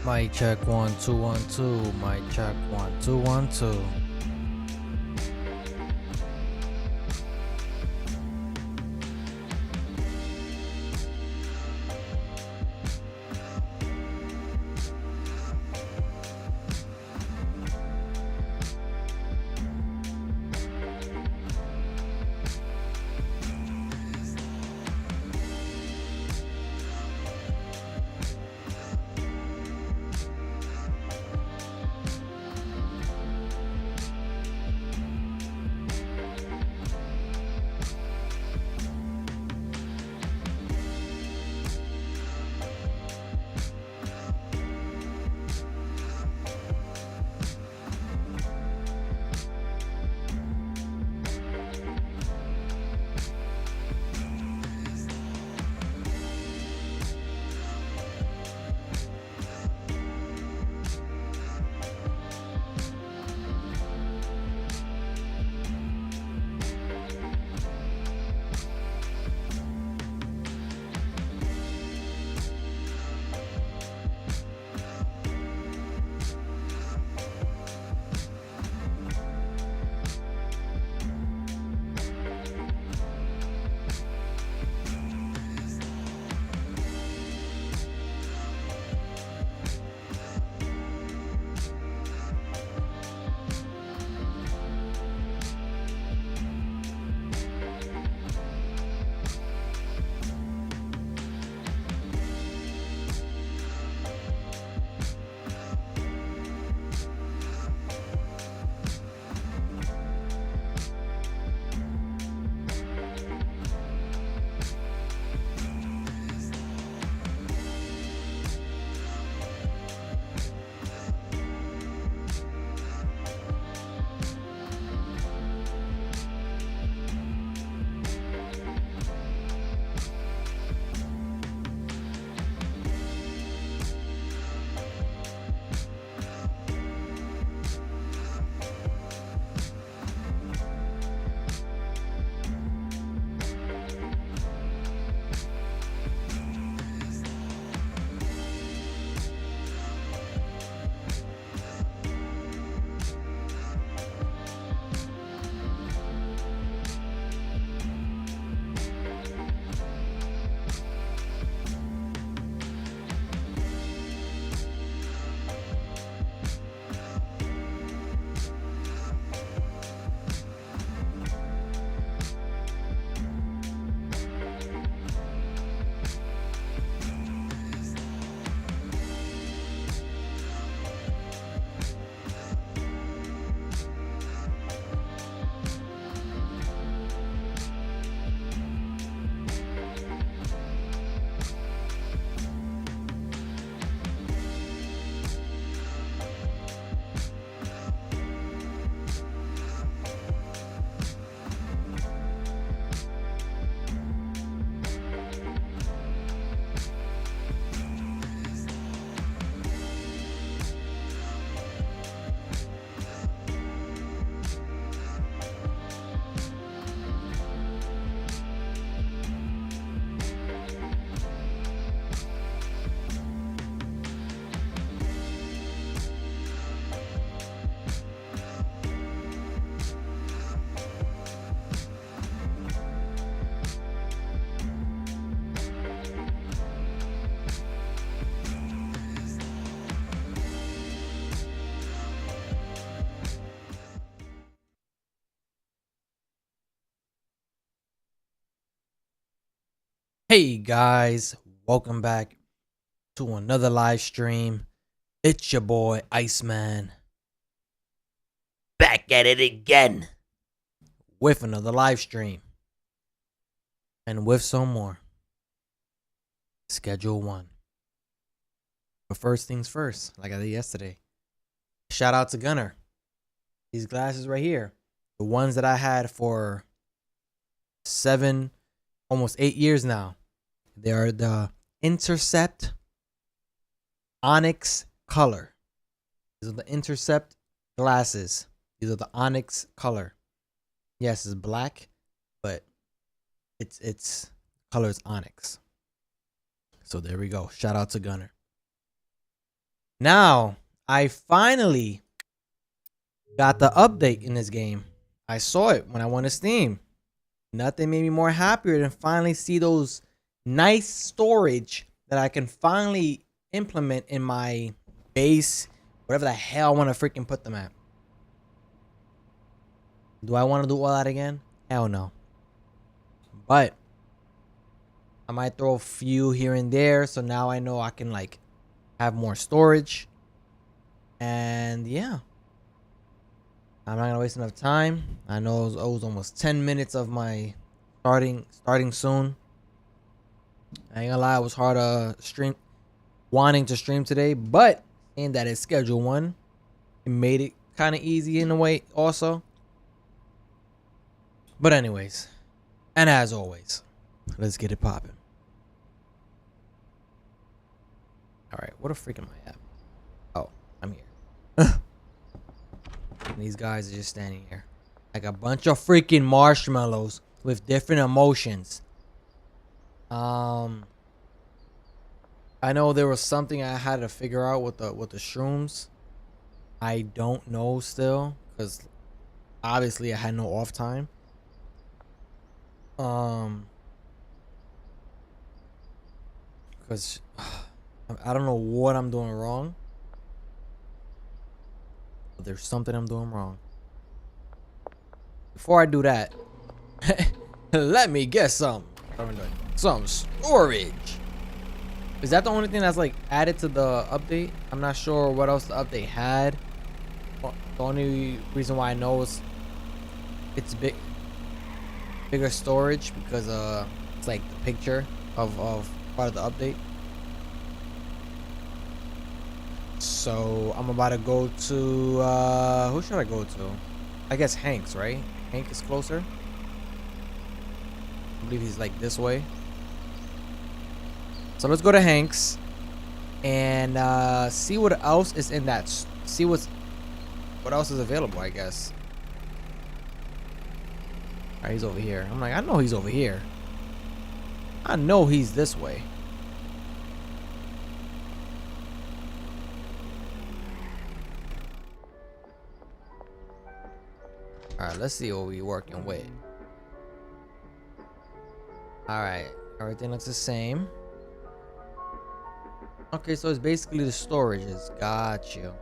Mic check 1 2 1 2. Mic check 1 2 1 2. Hey guys, welcome back to another live stream. It's your boy Iceman back at it again with another live stream and with some more. Schedule 1. But first things first, like I did yesterday. Shout out to Gunner. These glasses right here, the ones that I had for 7, almost 8 years now. They are the Intercept Onyx Color. These are the Intercept glasses. These are the Onyx Color. Yes, it's black, but it's color is onyx. So there we go. Shout out to Gunner. Now, I finally got the update in this game. I saw it when I went to Steam. Nothing made me more happier than finally see those nice storage that I can finally implement in my base, whatever the hell I want to freaking put them at. Do I want to do all that again? Hell no. But I might throw a few here and there, so now I know I can like have more storage. And yeah, I'm not gonna waste enough time. I know it was almost 10 minutes of my starting soon. I ain't gonna lie, it was hard wanting to stream today, but in that it's schedule one, it made it kind of easy in a way also. But anyways, and as always, let's get it popping. All right, what a freak am I at? Oh, I'm here. And these guys are just standing here like a bunch of freaking marshmallows with different emotions. I know there was something I had to figure out with the shrooms. I don't know still, because obviously I had no off time. Because I don't know what I'm doing wrong. But there's something I'm doing wrong. Before I do that, let me get some storage. Is that the only thing that's like added to the update? I'm not sure what else the update had. The only reason why I know is it's bigger storage because it's like the picture of part of the update. So I'm about to go to who should I go to? I guess Hank's, right? Hank is closer. I believe he's like this way. So let's go to Hank's and see what else is in that. See what else is available, I guess. Alright, he's over here. I'm like, I know he's over here. I know he's this way. Alright, let's see what we're working with. Alright, everything looks the same. Okay, so it's basically the storages. Got you.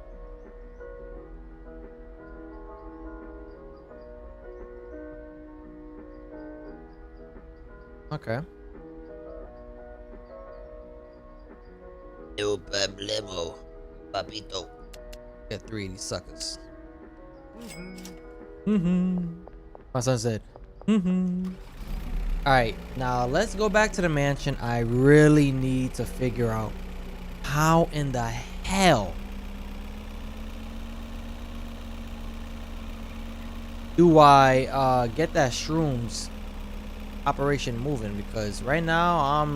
Okay. No problemo, papito. Get 3 of these suckers. My son said, Alright, now let's go back to the mansion. I really need to figure out how in the hell do I get that shrooms operation moving, because right now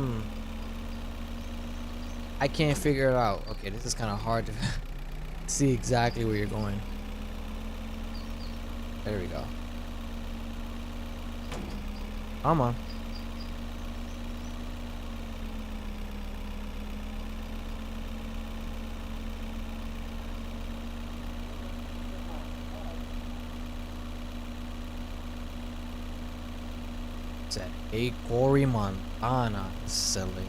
I can't figure it out. Okay, this is kind of hard to see exactly where you're going. There we go. Come on. Said, hey, Corey Montana, silly.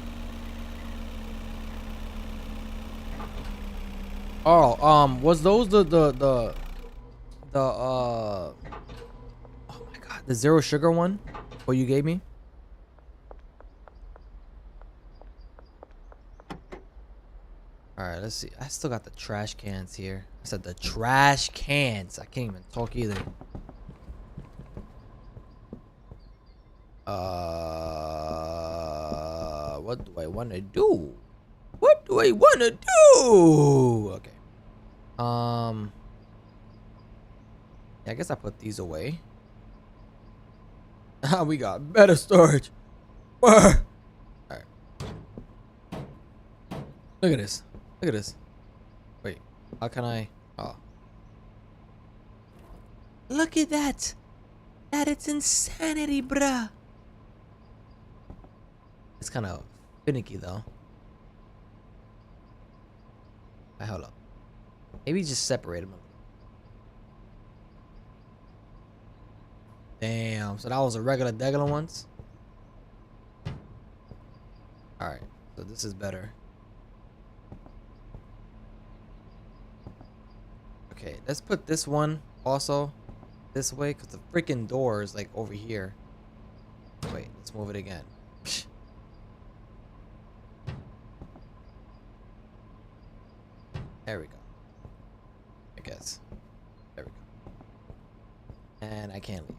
Oh, was those the oh my god, the zero sugar one? What you gave me? Alright, let's see. I still got the trash cans here. I said the trash cans. I can't even talk either. What do I want to do? What do I want to do? Okay. Yeah, I guess I put these away. We got better storage. Alright. Look at this. Look at this. Wait, how can I? Oh. Look at that. That is insanity, bruh. It's kind of finicky though. Hold up. Maybe just separate them. Damn. So that was a regular ones. All right. So this is better. Okay. Let's put this one also this way because the freaking door is like over here. Wait. Let's move it again. There we go. I guess. There we go. And I can't leave.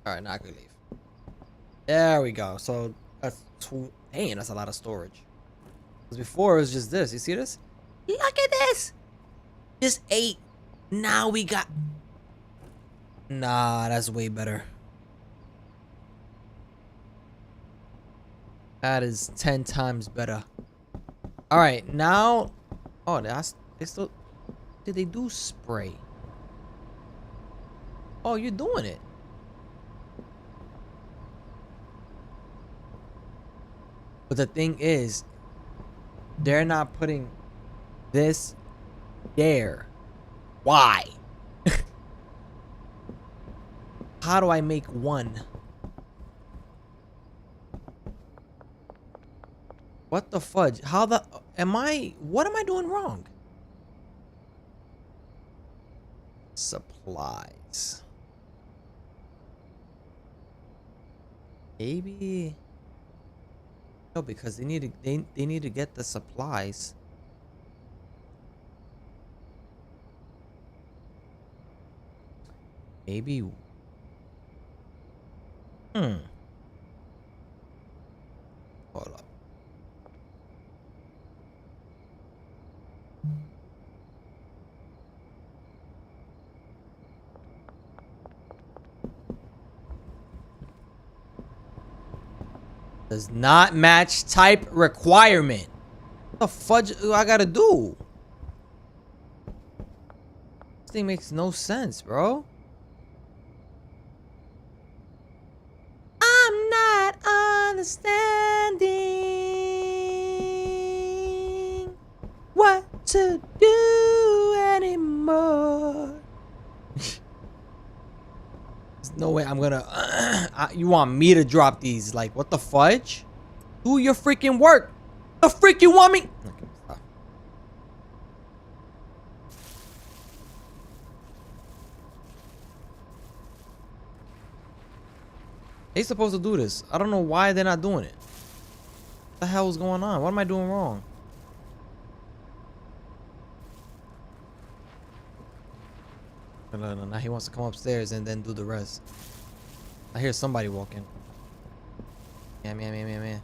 Alright, now I can leave. There we go. So that's dang, that's a lot of storage. Because before it was just this. You see this? Look at this. Just 8. Now we got. Nah, that's way better. That is 10 times better. All right, now. Oh, they still. Did they do spray? Oh, you're doing it. But the thing is, they're not putting this there. Why? How do I make one? What the fudge? How the what am I doing wrong? Supplies. Maybe. No, because they need to get the supplies. Maybe. Hold up. Does not match type requirement. What the fudge do I gotta do? This thing makes no sense, bro. I'm not understanding what to do anymore. There's no way I'm gonna. You want me to drop these? Like, what the fudge? Do your freaking work. The freak you want me? Okay, stop. They supposed to do this. I don't know why they're not doing it. What the hell is going on? What am I doing wrong? No, now he wants to come upstairs and then do the rest. I hear somebody walking. Yeah. Okay,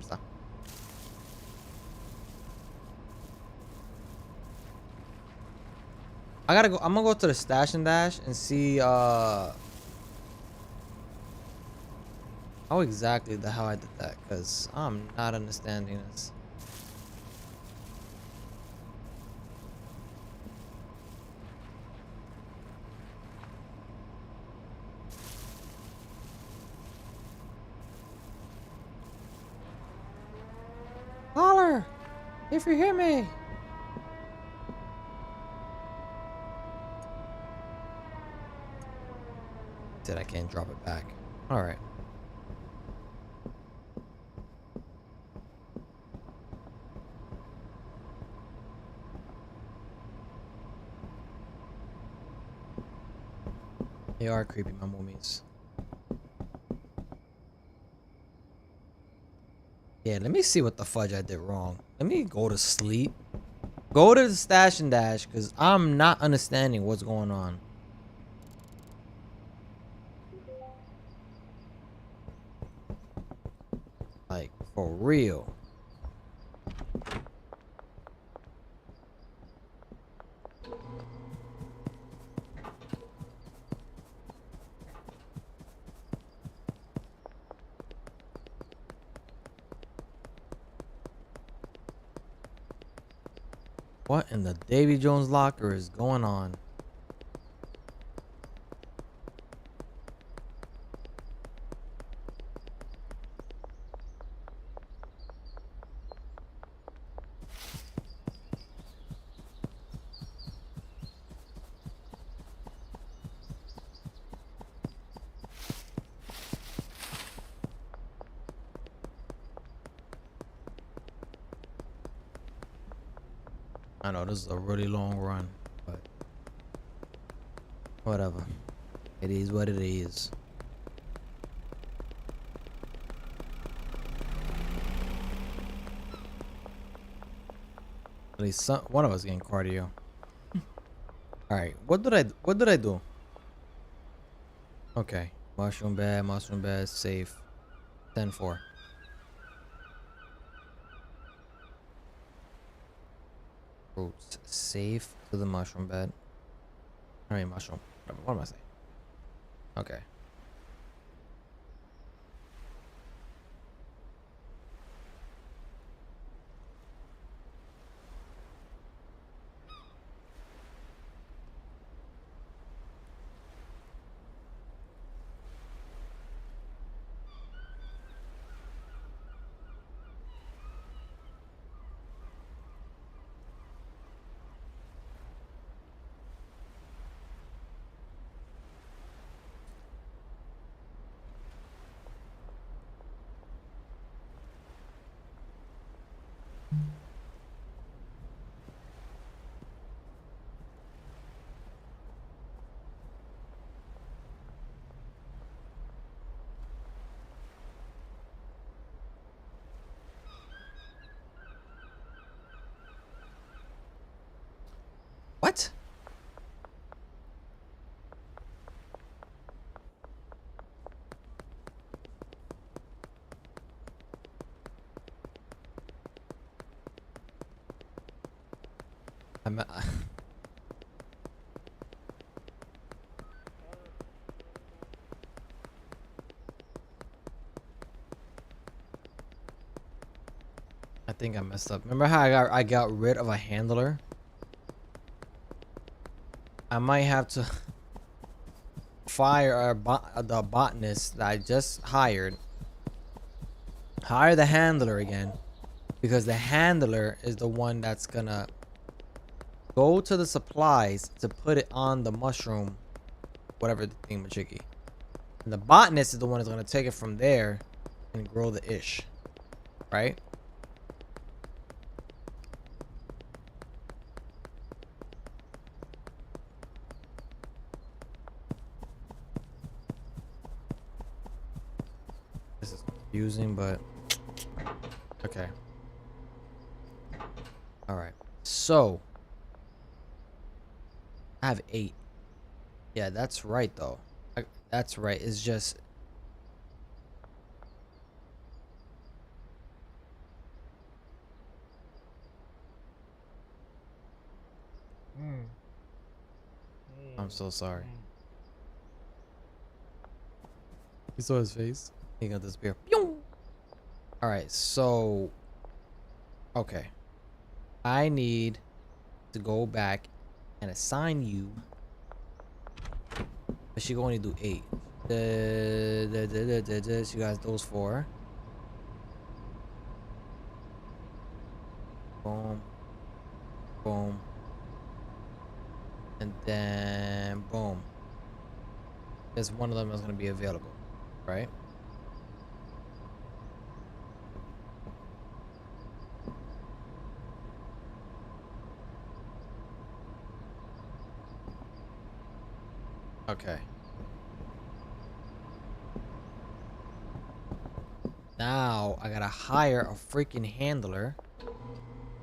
stop. I gotta go. I'm gonna go to the stash and dash and see how exactly the hell I did that, because I'm not understanding this. Holler if you hear me. Said I can't drop it back. All right. They are creepy, my mummies. Yeah, let me see what the fudge I did wrong. Let me go to sleep. Go to the stash and dash, because I'm not understanding what's going on. Like, for real. What in the Davy Jones locker is going on? I know this is a really long run, but whatever. It is what it is. At least one of us getting cardio. All right, what did I do? Okay, mushroom bed, safe. 10-4. Roots safe to the mushroom bed. I mean mushroom. What am I saying? Okay. What? I think I messed up. Remember how I got rid of a handler? I might have to fire the botanist that I just hired. Hire the handler again, because the handler is the one that's gonna go to the supplies to put it on the mushroom, whatever the thingamajiggy. And the botanist is the one that's gonna take it from there and grow the ish, right? This is confusing, but okay. All right. So I have 8. Yeah, that's right though. That's right. It's just I'm so sorry. You saw his face? He gonna disappear. All right, so okay. I need to go back and assign you. But she can only do 8. She got those 4. Boom. Boom. And then boom. There's one of them that's gonna be available, right? Okay. Now I gotta hire a freaking handler,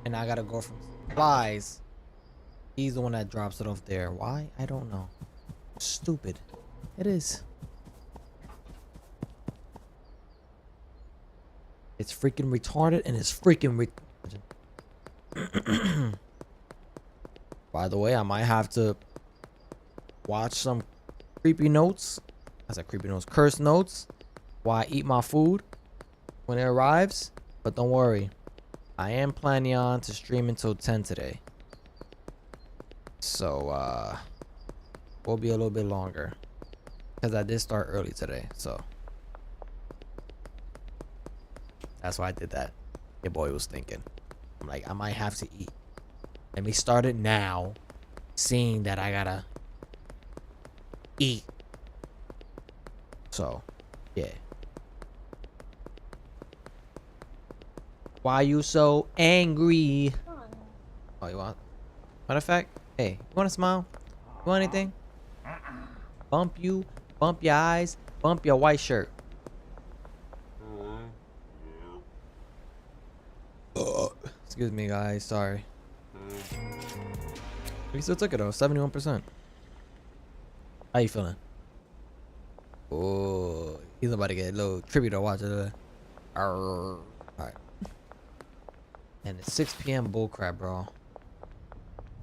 and I gotta go from supplies. He's the one that drops it off there. Why? I don't know. Stupid. It is. It's freaking retarded, and it's freaking By the way, I might have to watch some creepy notes. I said creepy notes, curse notes, while I eat my food when it arrives. But don't worry, I am planning on to stream until 10 today. So we'll be a little bit longer because I did start early today, so that's why I did that. Your boy was thinking, I'm like, I might have to eat. Let me start it now, seeing that I gotta eat. So yeah. Why you so angry? Oh, you want? Matter of fact, hey, you want to smile? You want anything? Bump you, bump your eyes, bump your white shirt. Excuse me, guys. Sorry. We still took it though. 71%. How you feeling? Oh, he's about to get a little trippy to watch it. All right. And it's 6 p.m. bullcrap, bro.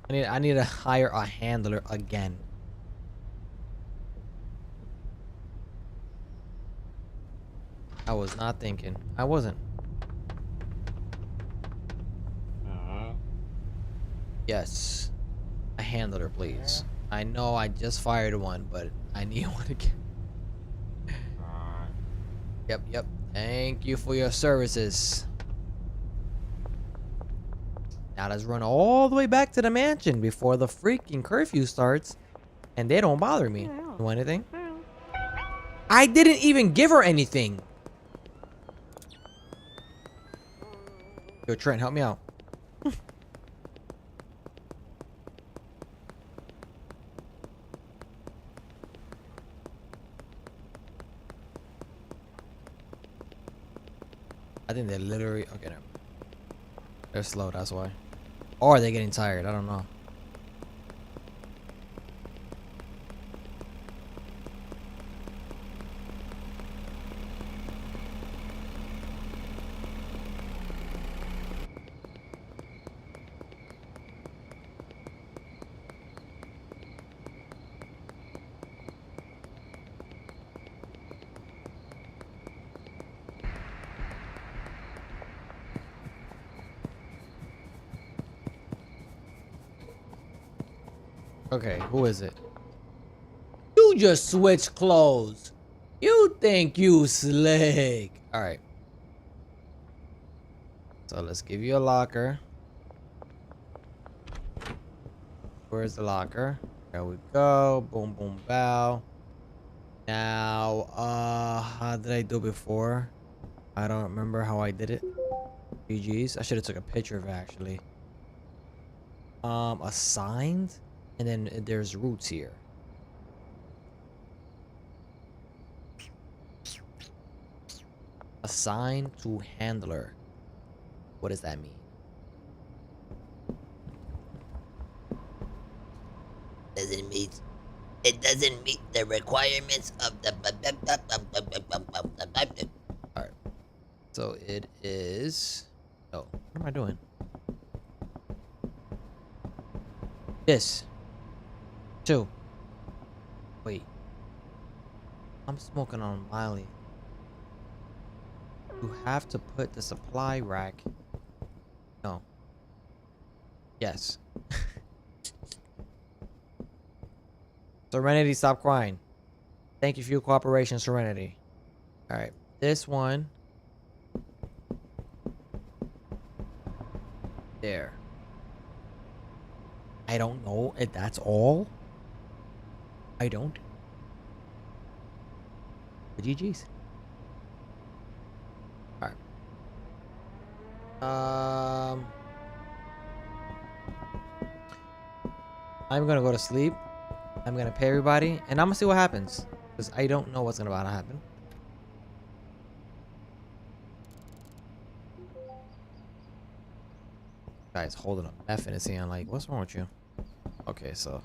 I need to hire a handler again. I was not thinking. I wasn't. Yes. A handler, please. I know I just fired one, but I need one again. Yep. Thank you for your services. Now let's run all the way back to the mansion before the freaking curfew starts and they don't bother me. You want anything? I didn't even give her anything. Yo, Trent, help me out. I think they're literally... Okay, no. They're slow, that's why. Or they're getting tired, I don't know. Okay, who is it? You just switched clothes. You think you slick. Alright. So let's give you a locker. Where's the locker? There we go. Boom, boom, bow. Now, how did I do before? I don't remember how I did it. GG's. I should have took a picture of it actually. Assigned, and then there's roots here. Assigned to handler. What does that mean? It doesn't meet the requirements of the. All right. So it is. Oh, what am I doing? This. 2. Wait. I'm smoking on Miley. You have to put the supply rack. No. Yes. Serenity, stop crying. Thank you for your cooperation, Serenity. Alright. This one. There. I don't know if that's all. I don't. But GG's. Alright. I'm gonna go to sleep. I'm gonna pay everybody, and I'm gonna see what happens. Because I don't know what's gonna about to happen. Guy's holding a meth in his hand, like, what's wrong with you? Okay, so.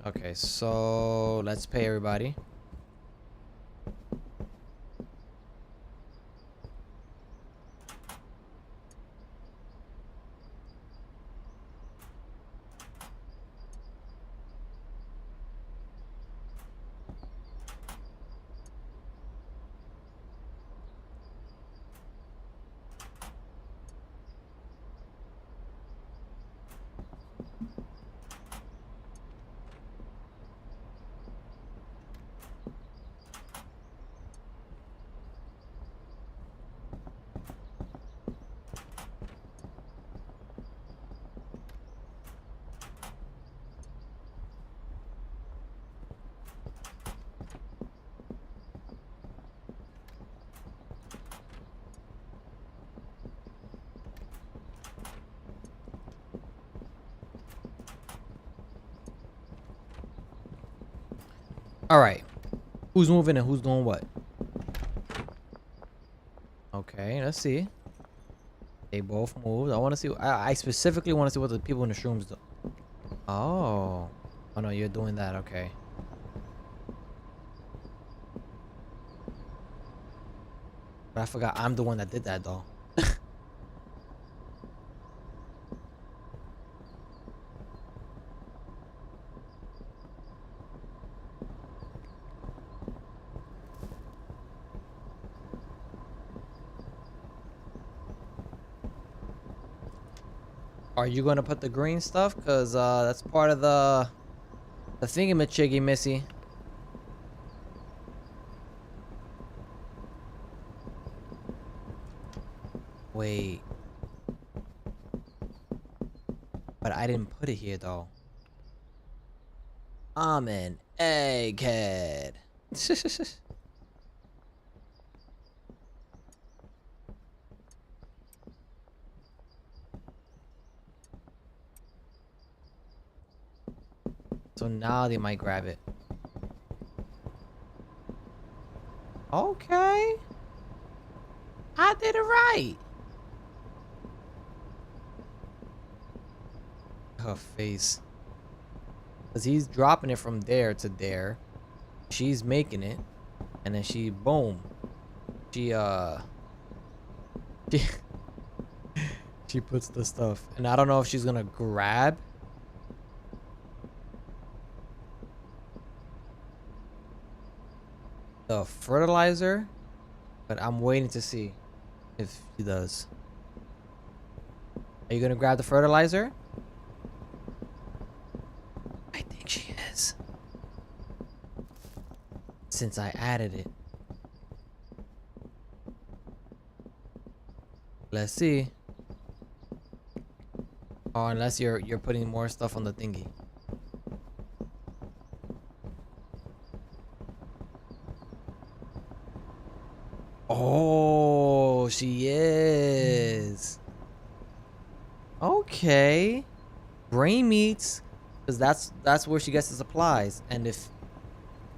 Okay, so let's pay everybody. All right. Who's moving and who's doing what? Okay, let's see. They both moved. I want to see. I specifically want to see what the people in the shrooms do. Oh. Oh no, you're doing that. Okay. But I forgot I'm the one that did that though. Are you gonna put the green stuff? Cause that's part of the thingamajiggy, Missy. Wait. But I didn't put it here though. I'm an egghead. So now they might grab it. Okay. I did it right. Her face. Because he's dropping it from there to there. She's making it. And then she, boom. She, she, she puts the stuff. And I don't know if she's going to grab the fertilizer. But I'm waiting to see if she does. Are you going to grab the fertilizer? I think she is. Since I added it. Let's see. Oh, unless you're putting more stuff on the thingy. Oh, she is. Okay. Brain meats, because that's where she gets the supplies. And if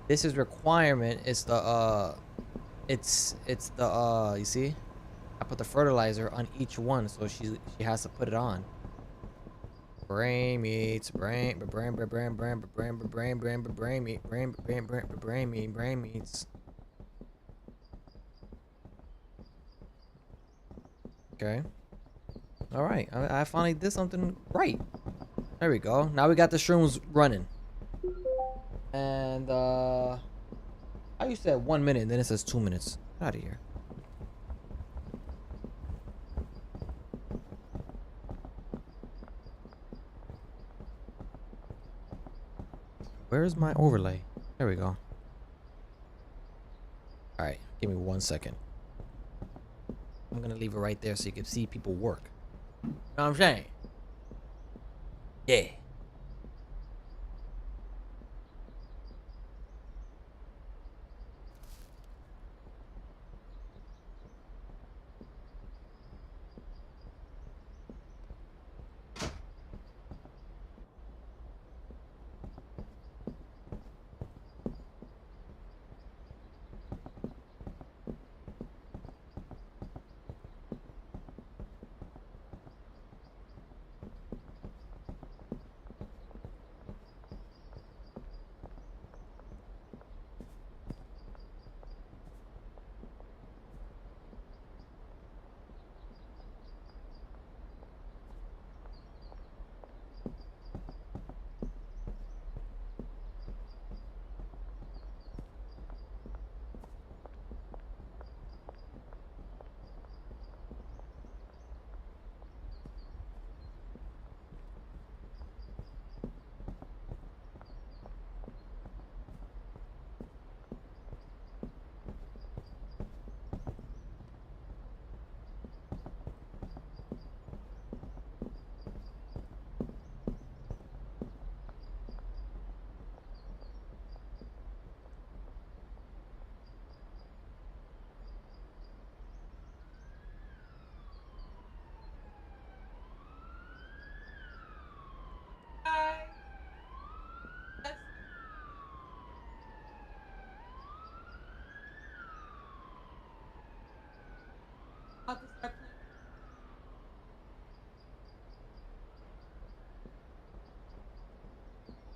this is requirement, it's the it's the you see? I put the fertilizer on each one, so she has to put it on. Brain meats, brain meat, brain meats. Okay. All right. I finally did something right. There we go. Now we got the shrooms running. And I used to have 1 minute, and then it says 2 minutes. Get out of here. Where's my overlay? There we go. All right, give me 1 second. I'm gonna leave it right there so you can see people work. You know what I'm saying? Yeah. About to start playing.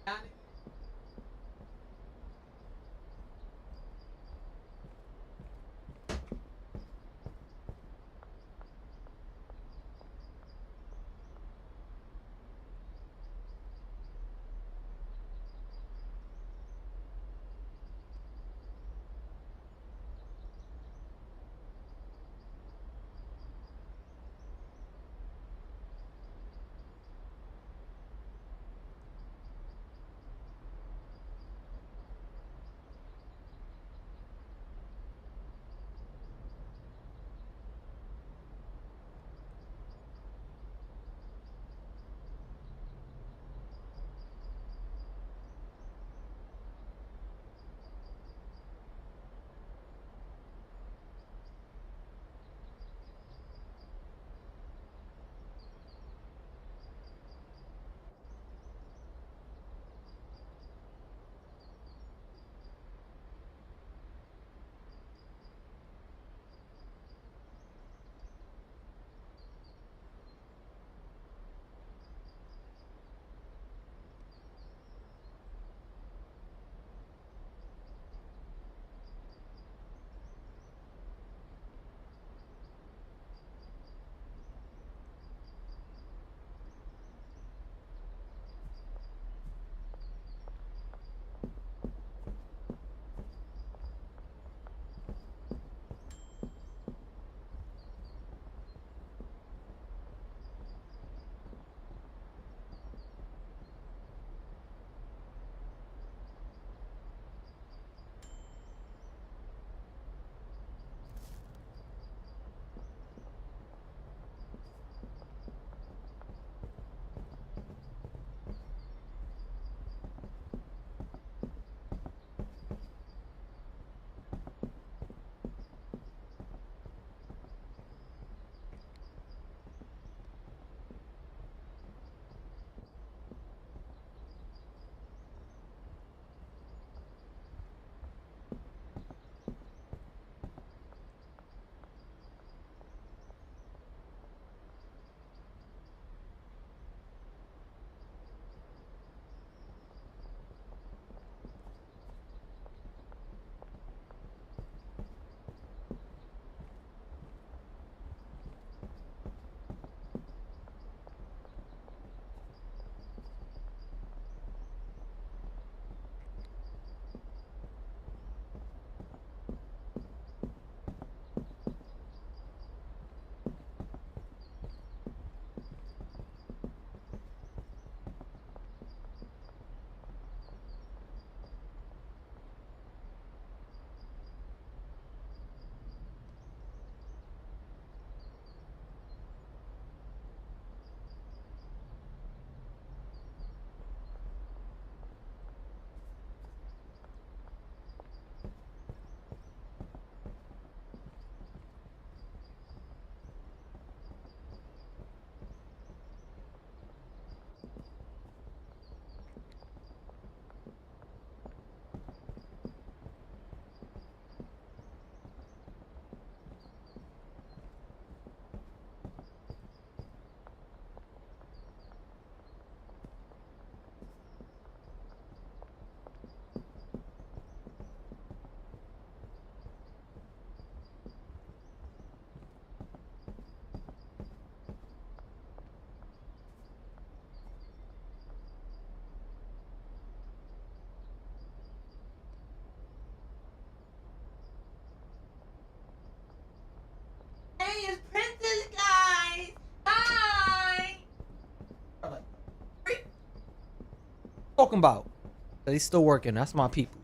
Got it. Hey, it's Princess, guys. Hi. Talking about. He's still working. That's my peoples.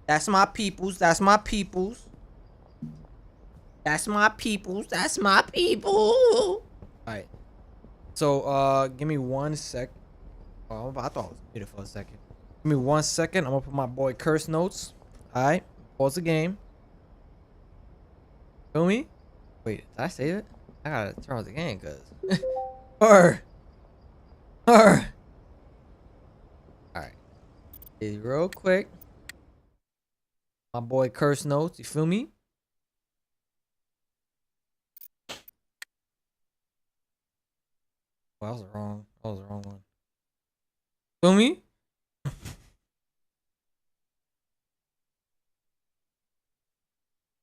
That's my peoples. That's my peoples. That's my peoples. That's my people. All right. So, give me 1 sec. Oh, I thought it was muted for a second. Give me 1 second. I'm gonna put my boy curse notes. All right. Pause the game. Feel me? Wait, did I save it? I gotta turn off the game, cause. Alright. Real quick. My boy curse notes. You feel me? Oh, that was wrong. That was the wrong one. Feel me?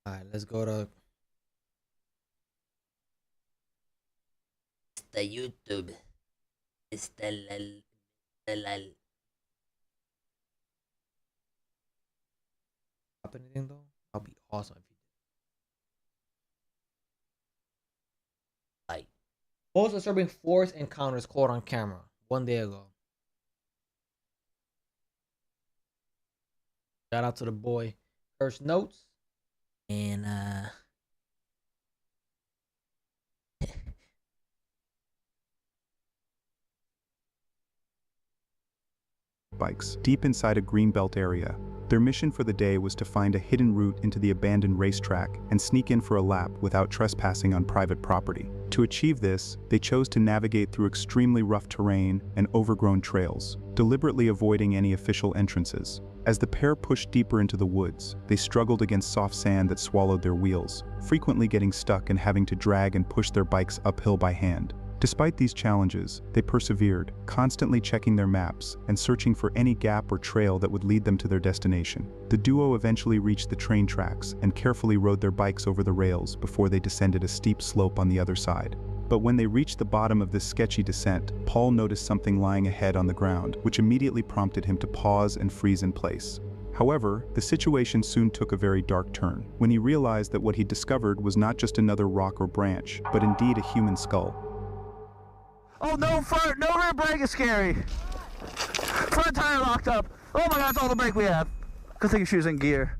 Alright, let's go to The YouTube. Stellal. stop anything though. That'll be awesome if you did. Like, Most disturbing force encounters caught on camera 1 day ago. Shout out to the boy First Notes. And bikes deep inside a greenbelt area. Their mission for the day was to find a hidden route into the abandoned racetrack and sneak in for a lap without trespassing on private property. To achieve this, they chose to navigate through extremely rough terrain and overgrown trails, deliberately avoiding any official entrances. As the pair pushed deeper into the woods, they struggled against soft sand that swallowed their wheels, frequently getting stuck and having to drag and push their bikes uphill by hand. Despite these challenges, they persevered, constantly checking their maps and searching for any gap or trail that would lead them to their destination. The duo eventually reached the train tracks and carefully rode their bikes over the rails before they descended a steep slope on the other side. But when they reached the bottom of this sketchy descent, Paul noticed something lying ahead on the ground, which immediately prompted him to pause and freeze in place. However, the situation soon took a very dark turn, when he realized that what he discovered was not just another rock or branch, but indeed a human skull. Oh, no rear brake is scary. Front tire locked up. Oh my god, that's all the brake we have. Good thing she was in gear.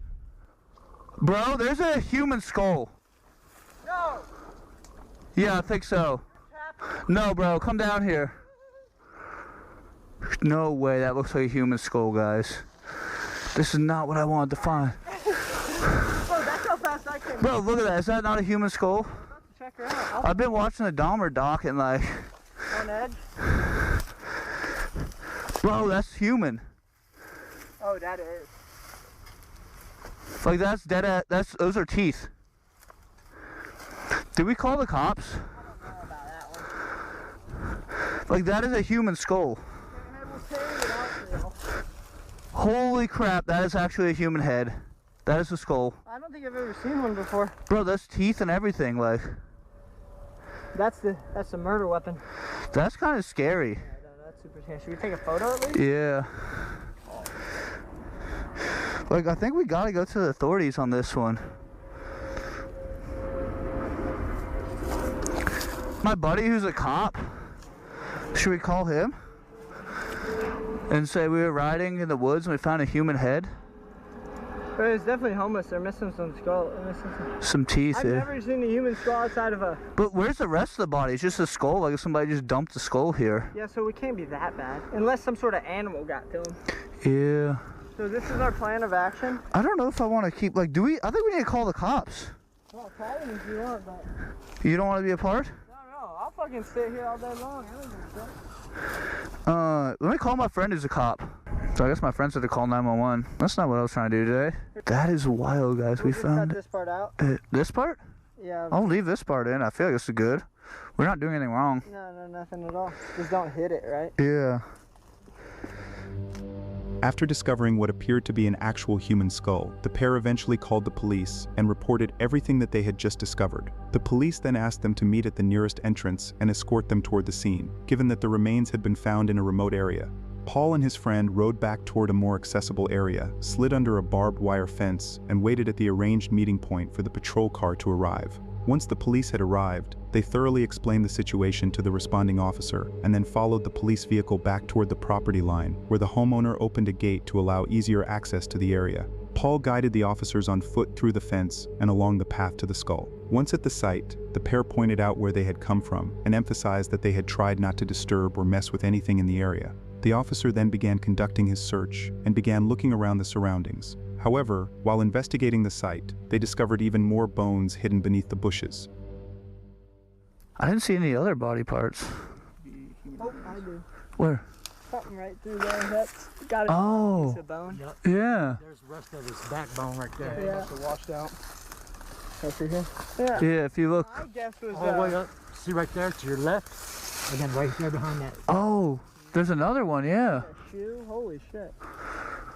Bro, there's a human skull. No! Yeah, I think so. No, bro, come down here. No way, that looks like a human skull, guys. This is not what I wanted to find. Bro, that's how fast I came. Bro, look at that. Is that not a human skull? I'm about to check her out. I've been watching the Dahmer doc and like... On edge? Bro, that's human. Oh, that is. Like that's dead. Those are teeth. Did we call the cops? I don't know about that one. Like that is a human skull. We'll carry it out there. Holy crap, that is actually a human head. That is a skull. I don't think I've ever seen one before. Bro, that's teeth and everything, like. That's the murder weapon. That's kind of scary. Yeah, that's super scary. Should we take a photo at least? Yeah. Like, I think we gotta go to the authorities on this one. My buddy who's a cop, should we call him? And say we were riding in the woods and we found a human head? But it's definitely homeless. They're missing some skull. Some teeth, I've yeah. never seen a human skull outside of a... But where's the rest of the body? It's just a skull, like if somebody just dumped a skull here. Yeah, so we can't be that bad. Unless some sort of animal got to him. Yeah. So this is our plan of action? I don't know if I want to keep, like, I think we need to call the cops. Well, call them if you want, but... You don't want to be a part? No, I'll fucking sit here all day long. I don't give a shit. Let me call my friend who's a cop. So I guess my friend said to call 911. That's not what I was trying to do today. That is wild, guys. We We'll just found cut this part out. this part? Yeah. I'll leave this part in. I feel like this is good. We're not doing anything wrong. No, nothing at all. Just don't hit it, right? Yeah. After discovering what appeared to be an actual human skull, the pair eventually called the police and reported everything that they had just discovered. The police then asked them to meet at the nearest entrance and escort them toward the scene, given that the remains had been found in a remote area. Paul and his friend rode back toward a more accessible area, slid under a barbed wire fence, and waited at the arranged meeting point for the patrol car to arrive. Once the police had arrived, they thoroughly explained the situation to the responding officer and then followed the police vehicle back toward the property line, where the homeowner opened a gate to allow easier access to the area. Paul guided the officers on foot through the fence and along the path to the skull. Once at the site, the pair pointed out where they had come from and emphasized that they had tried not to disturb or mess with anything in the area. The officer then began conducting his search and began looking around the surroundings. However, while investigating the site, they discovered even more bones hidden beneath the bushes. I didn't see any other body parts. Oh, I do. Where? Something right through there. That's got it. Oh. Piece of bone. Yeah. There's the rest of his backbone right there. Yeah. Must have washed out. Right through here. Yeah. Yeah, if you look. I guess was All the way up. See right there to your left? And then right there behind that. Oh, there's another one, yeah. Shoe? Holy shit.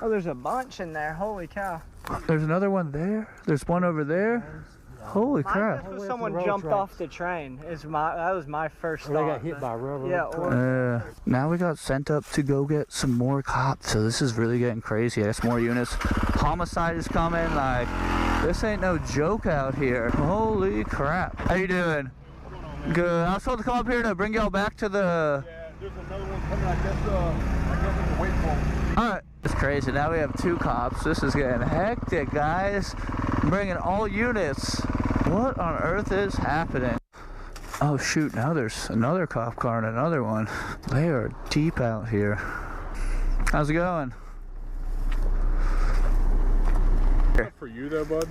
Oh, there's a bunch in there. Holy cow. There's another one there. There's one over there. Holy My crap. guess was Way up someone the road jumped tracks. off the train. That was my first Or they thought. got hit by a railroad. Yeah, or Now we got sent up to go get some more cops, so this is really getting crazy. I guess more units. Homicide is coming. Like, this ain't no joke out here. Holy crap. How you doing? Good. I was told to come up here to bring y'all back to the... Yeah, there's another one coming. I guess we can wait for him. Alright. It's crazy. Now we have 2 cops. This is getting hectic, guys. I'm bringing all units. What on earth is happening? Oh shoot, now there's another cop car and another one. They are deep out here. How's it going? For you though, bud.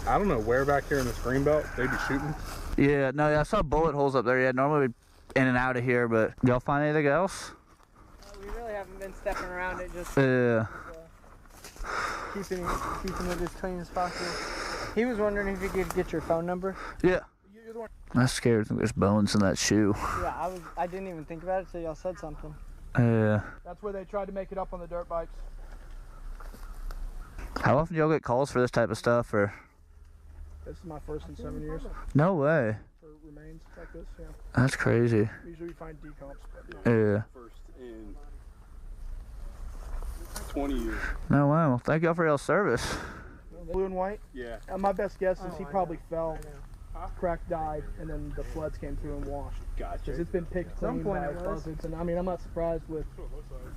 I don't know where back here in this green belt they be shooting. Yeah, no, I saw bullet holes up there. Yeah, normally we'd in and out of here, but y'all find anything else? we really haven't been stepping around it, just Yeah. keeping it as clean as possible. He was wondering if you could get your phone number. Yeah. I'm scared. There's bones in that shoe. Yeah, I didn't even think about it till y'all said something. Yeah. That's where they tried to make it up on the dirt bikes. How often do y'all get calls for this type of stuff, or? This is my first in 7 years No way. for remains like this. Yeah, That's crazy. usually we find decomps, but Yeah. first in 20 years. No way. Well, thank y'all for y'all service. Blue and white. Yeah. My best guess is Oh, he I probably know. fell, cracked, died, and then the floods came through and washed. Gotcha. Because it's been picked Some clean point by it was. buzzards, and I mean I'm not surprised with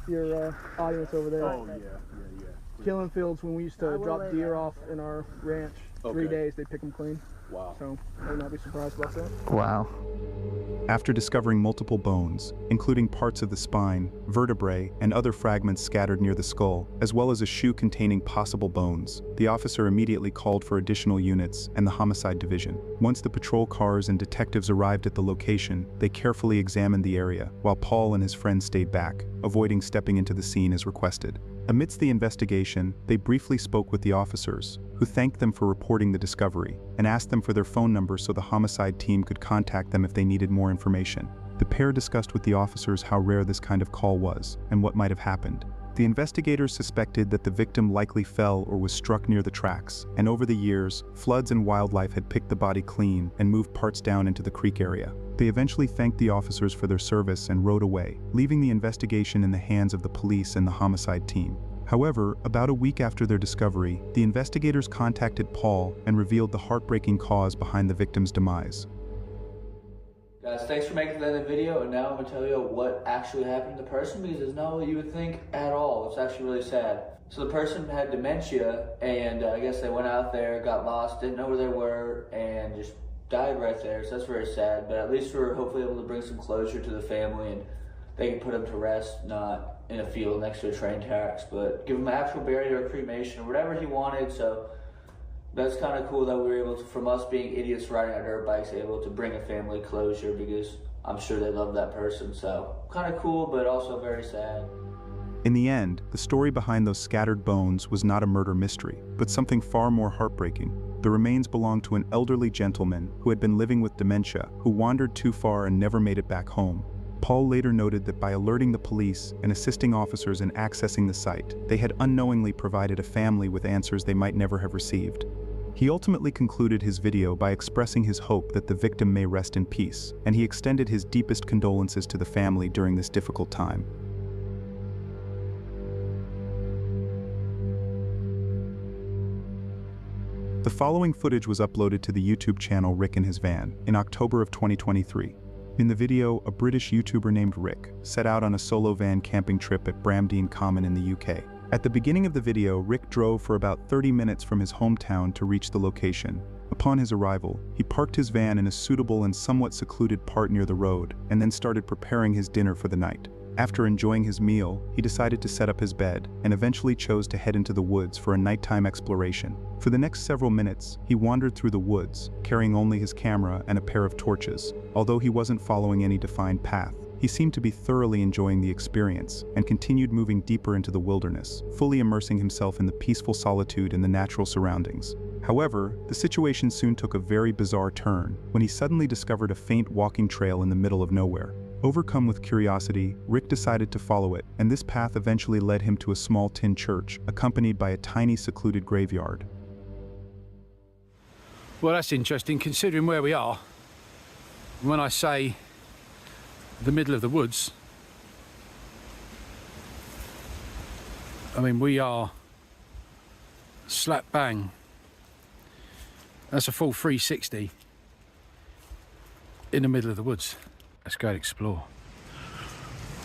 your audience over there. Oh yeah. Killing fields when we used I to will drop lay deer that. off in our ranch. Okay. 3 days they pick them clean, Wow. so I would not be surprised about that. Wow. After discovering multiple bones, including parts of the spine, vertebrae, and other fragments scattered near the skull, as well as a shoe containing possible bones, the officer immediately called for additional units and the homicide division. Once the patrol cars and detectives arrived at the location, they carefully examined the area, while Paul and his friends stayed back, avoiding stepping into the scene as requested. Amidst the investigation, they briefly spoke with the officers, who thanked them for reporting the discovery, and asked them for their phone numbers so the homicide team could contact them if they needed more information. The pair discussed with the officers how rare this kind of call was, and what might have happened. The investigators suspected that the victim likely fell or was struck near the tracks, and over the years, floods and wildlife had picked the body clean and moved parts down into the creek area. They eventually thanked the officers for their service and rode away, leaving the investigation in the hands of the police and the homicide team. However, about a week after their discovery, the investigators contacted Paul and revealed the heartbreaking cause behind the victim's demise. Guys, thanks for making that video, and now I'm gonna tell you what actually happened to the person, because it's not what you would think at all. It's actually really sad. So the person had dementia, and I guess they went out there, got lost, didn't know where they were, and just died right there. So that's very sad, but at least we're hopefully able to bring some closure to the family, and they can put him to rest, not in a field next to a train tracks, but give him an actual burial or cremation or whatever he wanted. So that's kind of cool that we were able to, from us being idiots riding our dirt bikes, able to bring a family closure, because I'm sure they love that person. So kind of cool, but also very sad. In the end, the story behind those scattered bones was not a murder mystery, but something far more heartbreaking. The remains belonged to an elderly gentleman who had been living with dementia, who wandered too far and never made it back home. Paul later noted that by alerting the police and assisting officers in accessing the site, they had unknowingly provided a family with answers they might never have received. He ultimately concluded his video by expressing his hope that the victim may rest in peace, and he extended his deepest condolences to the family during this difficult time. The following footage was uploaded to the YouTube channel Rick in His Van in October of 2023. In the video, a British YouTuber named Rick set out on a solo van camping trip at Bramdean Common in the UK. At the beginning of the video, Rick drove for about 30 minutes from his hometown to reach the location. Upon his arrival, he parked his van in a suitable and somewhat secluded part near the road, and then started preparing his dinner for the night. After enjoying his meal, he decided to set up his bed, and eventually chose to head into the woods for a nighttime exploration. For the next several minutes, he wandered through the woods, carrying only his camera and a pair of torches. Although he wasn't following any defined path, he seemed to be thoroughly enjoying the experience, and continued moving deeper into the wilderness, fully immersing himself in the peaceful solitude and the natural surroundings. However, the situation soon took a very bizarre turn when he suddenly discovered a faint walking trail in the middle of nowhere. Overcome with curiosity, Rick decided to follow it, and this path eventually led him to a small tin church, accompanied by a tiny secluded graveyard. Well, that's interesting considering where we are. When I say the middle of the woods, I mean we are slap bang. That's a full 360 in the middle of the woods. Let's go and explore.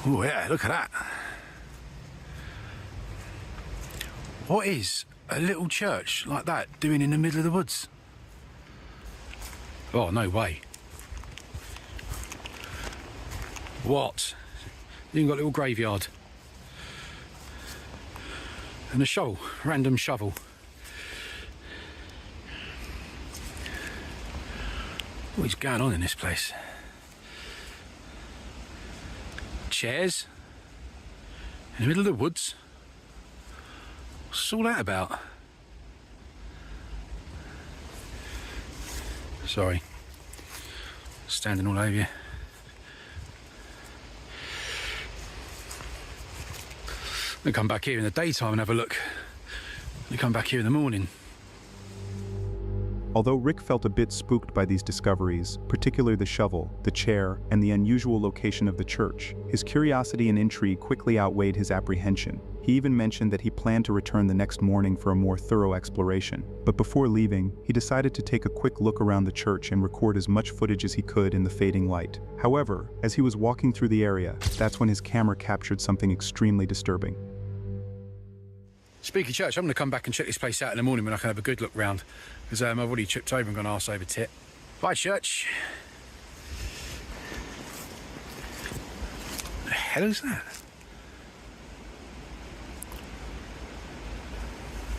Oh yeah, look at that. What is a little church like that doing in the middle of the woods? Oh, no way. What? You got a little graveyard. And a shovel, random shovel. What is going on in this place? Chairs in the middle of the woods. What's all that about? Sorry, standing all over you. I'm gonna come back here in the daytime and have a look. We come back here in the morning. Although Rick felt a bit spooked by these discoveries, particularly the shovel, the chair, and the unusual location of the church, his curiosity and intrigue quickly outweighed his apprehension. He even mentioned that he planned to return the next morning for a more thorough exploration. But before leaving, he decided to take a quick look around the church and record as much footage as he could in the fading light. However, as he was walking through the area, that's when his camera captured something extremely disturbing. Speaking of church, I'm going to come back and check this place out in the morning when I can have a good look round. Because I've already tripped over and gone arse over tit. Bye, church. What the hell is that?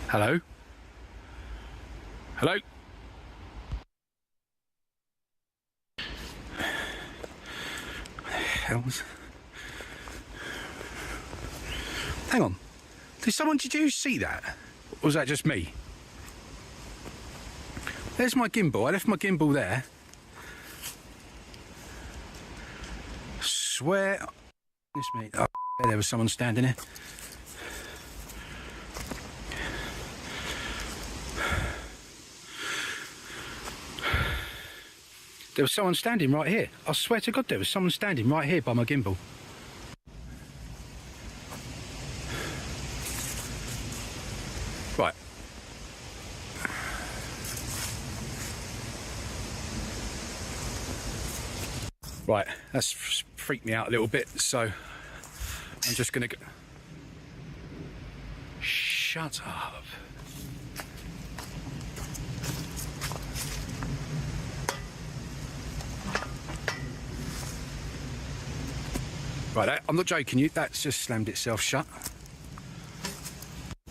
Hello? Hello? What the hell was... Hang on. Did you see that? Or was that just me? There's my gimbal. I left my gimbal there. Swear... This me. Oh, there was someone standing there. There was someone standing right here. I swear to God there was someone standing right here by my gimbal. Right. Right, that's freaked me out a little bit, so I'm just gonna go... Shut up. Right, I'm not joking you, that's just slammed itself shut.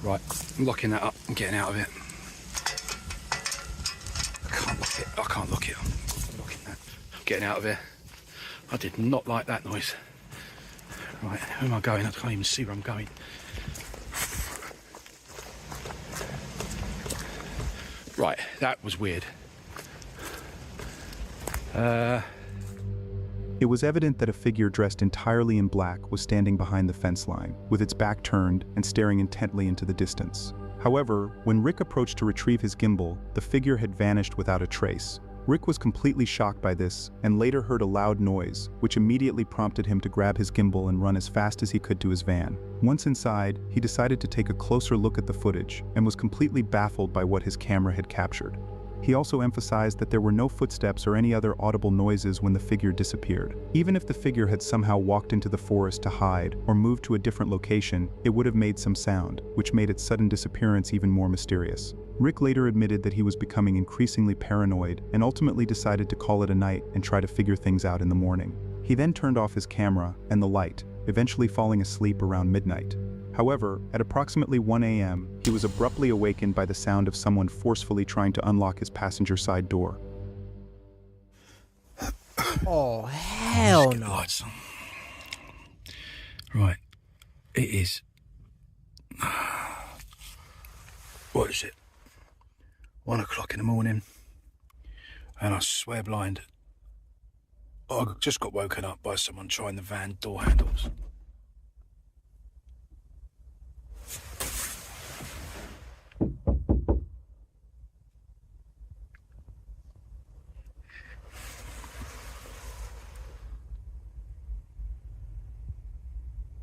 Right, I'm locking that up and getting out of it. I can't lock it, I can't lock it. I'm locking that. Getting out of here. I did not like that noise. Right, where am I going? I can't even see where I'm going. Right, that was weird. It was evident that a figure dressed entirely in black was standing behind the fence line, with its back turned and staring intently into the distance. However, when Rick approached to retrieve his gimbal, the figure had vanished without a trace. Rick was completely shocked by this and later heard a loud noise, which immediately prompted him to grab his gimbal and run as fast as he could to his van. Once inside, he decided to take a closer look at the footage and was completely baffled by what his camera had captured. He also emphasized that there were no footsteps or any other audible noises when the figure disappeared. Even if the figure had somehow walked into the forest to hide or moved to a different location, it would have made some sound, which made its sudden disappearance even more mysterious. Rick later admitted that he was becoming increasingly paranoid and ultimately decided to call it a night and try to figure things out in the morning. He then turned off his camera and the light, eventually falling asleep around midnight. However, at approximately 1 a.m., he was abruptly awakened by the sound of someone forcefully trying to unlock his passenger side door. Oh, hell Let's get the no. lights on. Right, it is... What is it? 1 o'clock in the morning, and I swear blind, I just got woken up by someone trying the van door handles.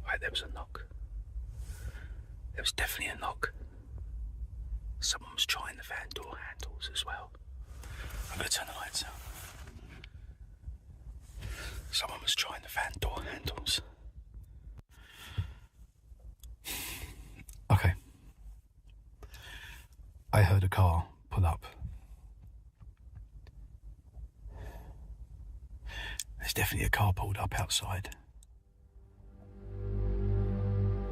Right, there was a knock. There was definitely a knock. Someone was trying the van door handles as well. I'm going to turn the lights out. Someone was trying the van door handles. Okay. I heard a car pull up. There's definitely a car pulled up outside.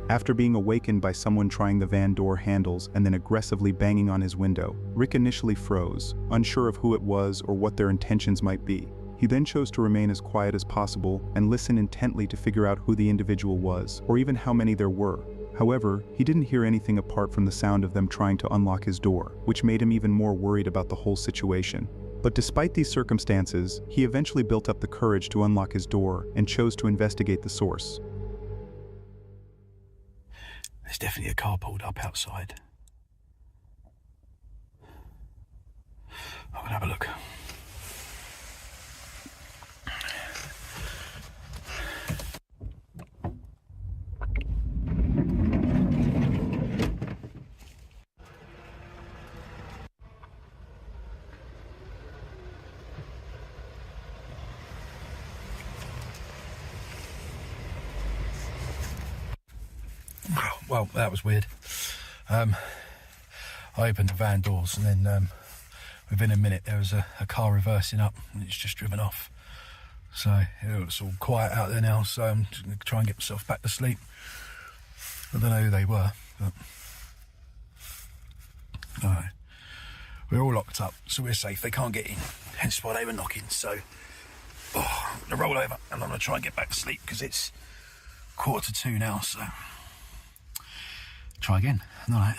After being awakened by someone trying the van door handles and then aggressively banging on his window, Rick initially froze, unsure of who it was or what their intentions might be. He then chose to remain as quiet as possible and listen intently to figure out who the individual was, or even how many there were. However, he didn't hear anything apart from the sound of them trying to unlock his door, which made him even more worried about the whole situation. But despite these circumstances, he eventually built up the courage to unlock his door and chose to investigate the source. There's definitely a car pulled up outside. I'm gonna have a look. Well, that was weird. I opened the van doors and then within a minute there was a car reversing up and it's just driven off. So it's all quiet out there now, so I'm just going to try and get myself back to sleep. I don't know who they were, but no, we're all locked up, so we're safe. They can't get in, hence why they were knocking. So I'm going to roll over and I'm going to try and get back to sleep because it's 1:45 now, so try again. All right.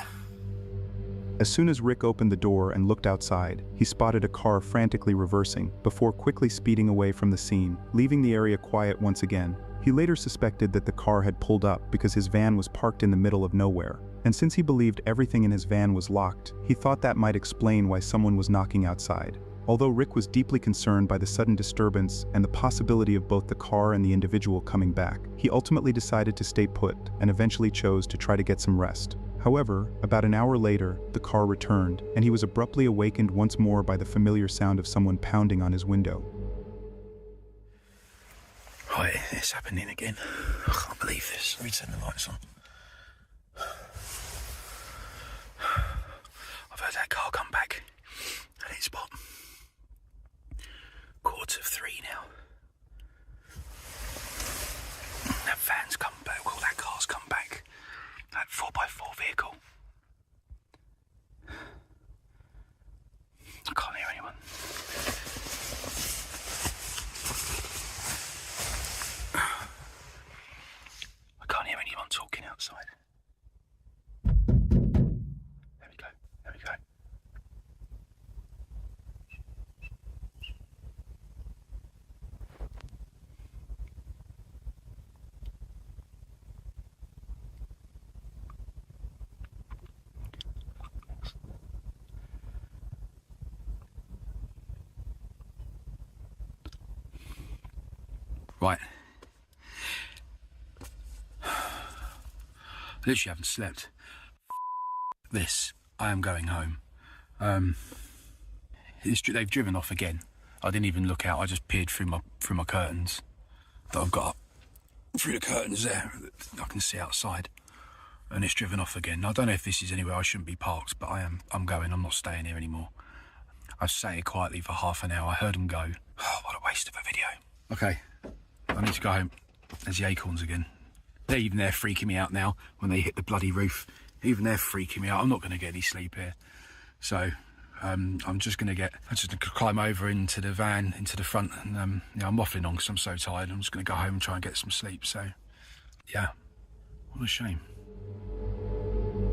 As soon as Rick opened the door and looked outside, he spotted a car frantically reversing, before quickly speeding away from the scene, leaving the area quiet once again. He later suspected that the car had pulled up because his van was parked in the middle of nowhere, and since he believed everything in his van was locked, he thought that might explain why someone was knocking outside. Although Rick was deeply concerned by the sudden disturbance and the possibility of both the car and the individual coming back, he ultimately decided to stay put and eventually chose to try to get some rest. However, about an hour later, the car returned, and he was abruptly awakened once more by the familiar sound of someone pounding on his window. Right, it's happening again. I can't believe this. Let me turn the lights on. I've heard that car come back at its spot. 2:45 now. That van's come back, well, that car's come back. That 4x4 vehicle. I can't hear anyone. I can't hear anyone talking outside. There we go, there we go. Right. I literally haven't slept. This. I am going home. They've driven off again. I didn't even look out. I just peered through my curtains that I've got up. Through the curtains there, I can see outside. And it's driven off again. I don't know if this is anywhere I shouldn't be parked, but I'm going. I'm not staying here anymore. I sat here quietly for half an hour. I heard them go. Oh, what a waste of a video. Okay. I need to go home. There's the acorns again. They're freaking me out now when they hit the bloody roof. Even they're freaking me out. I'm not going to get any sleep here. So I'm just going to climb over into the van, into the front, and I'm waffling on because I'm so tired. I'm just going to go home and try and get some sleep. So, yeah, what a shame.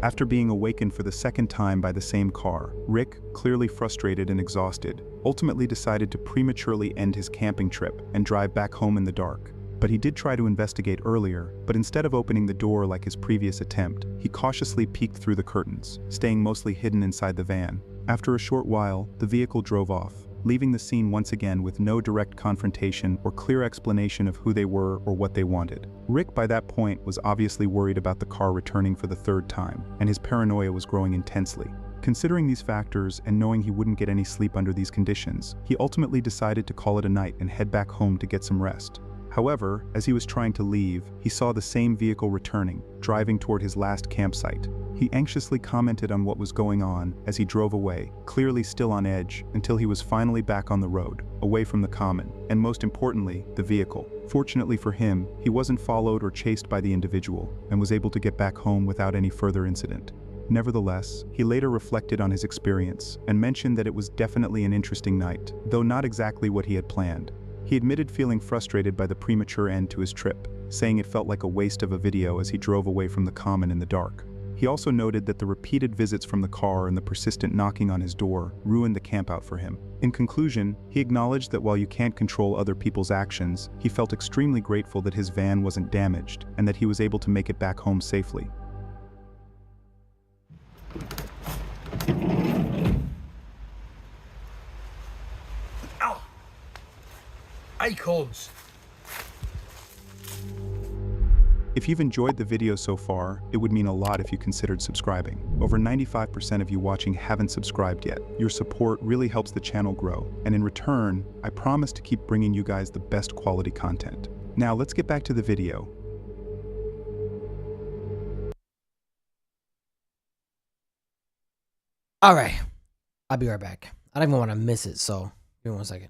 After being awakened for the second time by the same car, Rick, clearly frustrated and exhausted, ultimately decided to prematurely end his camping trip and drive back home in the dark. But he did try to investigate earlier, but instead of opening the door like his previous attempt, he cautiously peeked through the curtains, staying mostly hidden inside the van. After a short while, the vehicle drove off, leaving the scene once again with no direct confrontation or clear explanation of who they were or what they wanted. Rick, by that point, was obviously worried about the car returning for the third time, and his paranoia was growing intensely. Considering these factors and knowing he wouldn't get any sleep under these conditions, he ultimately decided to call it a night and head back home to get some rest. However, as he was trying to leave, he saw the same vehicle returning, driving toward his last campsite. He anxiously commented on what was going on as he drove away, clearly still on edge, until he was finally back on the road, away from the common, and most importantly, the vehicle. Fortunately for him, he wasn't followed or chased by the individual, and was able to get back home without any further incident. Nevertheless, he later reflected on his experience, and mentioned that it was definitely an interesting night, though not exactly what he had planned. He admitted feeling frustrated by the premature end to his trip, saying it felt like a waste of a video as he drove away from the common in the dark. He also noted that the repeated visits from the car and the persistent knocking on his door ruined the campout for him. In conclusion, he acknowledged that while you can't control other people's actions, he felt extremely grateful that his van wasn't damaged and that he was able to make it back home safely. Acorns! If you've enjoyed the video so far, it would mean a lot if you considered subscribing. Over 95% of you watching haven't subscribed yet. Your support really helps the channel grow, and in return, I promise to keep bringing you guys the best quality content. Now let's get back to the video. All right, I'll be right back. I don't even want to miss it, so give me 1 second.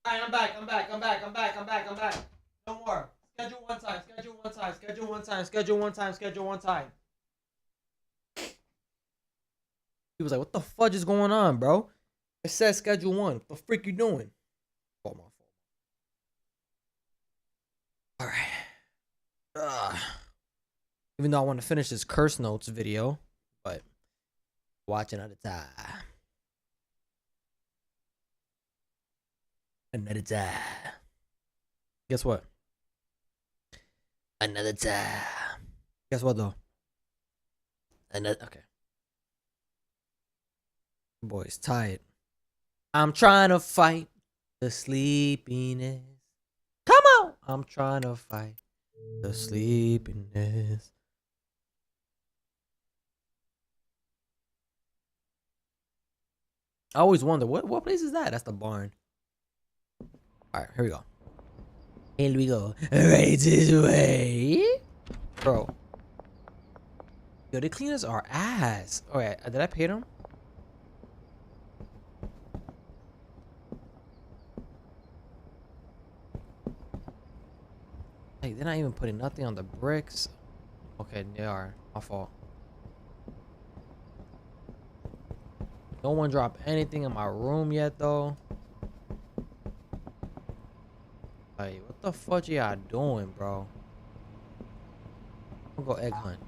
Alright, I'm back. No more. Schedule one time. He was like, what the fudge is going on, bro? It says schedule one. What the freak you doing? Oh, my fault. Alright. Even though I want to finish this curse notes video, but watch another time. Another time. Guess what? Another time. Guess what though? Another. Okay. Boy's tired. I'm trying to fight the sleepiness. Come on. I'm trying to fight the sleepiness. I always wonder what place is that? That's the barn. All right, here we go. Here we go. Right this way, bro. Yo, the cleaners are ass. All right, did I pay them? Hey, they're not even putting nothing on the bricks. Okay, they are. My fault. No one dropped anything in my room yet, though. Like, what the fuck y'all doing, bro? I'm gonna go egg hunt.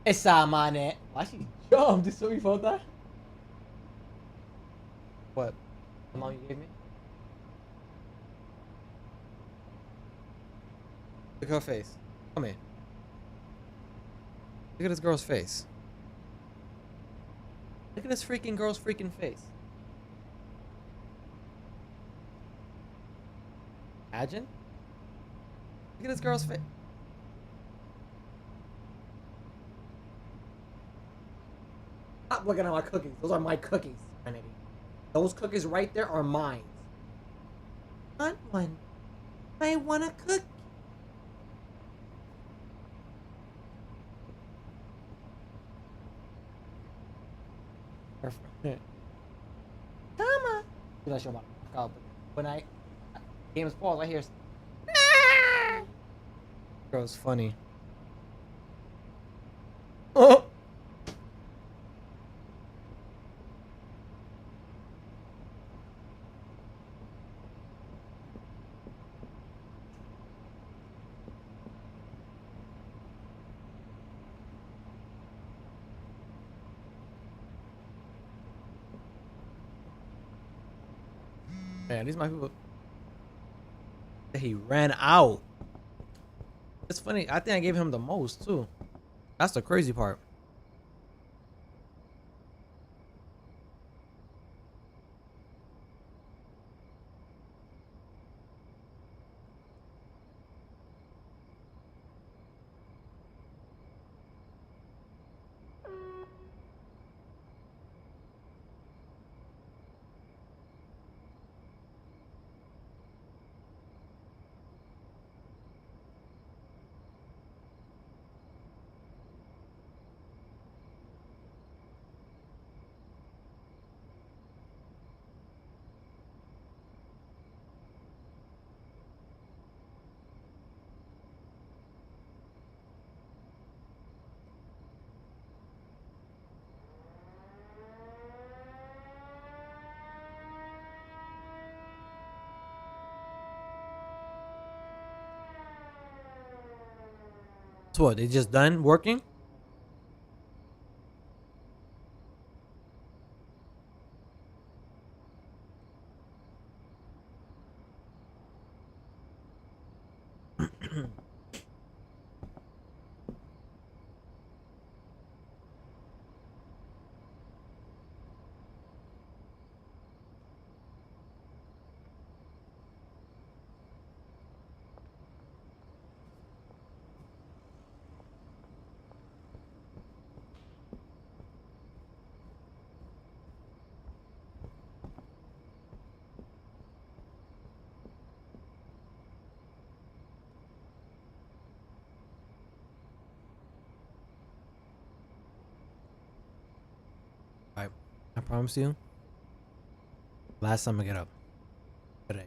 Essa mané. Why she jumped? Did somebody felt that? What? The mom you gave me? Look at her face. Come here. Look at this girl's face. Look at this freaking girl's freaking face. Imagine. Look at this girl's face. Stop looking at my cookies. Those are my cookies, Kennedy. Those cookies right there are mine. Want one? I want a cookie. Come on. When I game is paused, I hear. Girl's funny. Oh. Man, these my people. He ran out. It's funny. I think I gave him the most too. That's the crazy part. So what? They just done working? I promise you. Last time I get up. Today.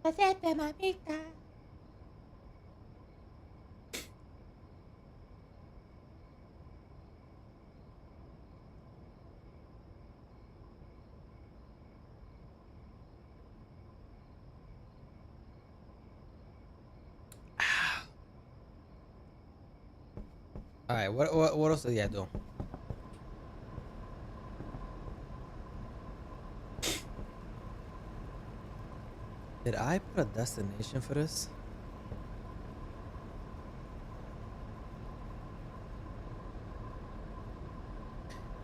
Hacerte, mamita. All right, what else did I do? Did I put a destination for this?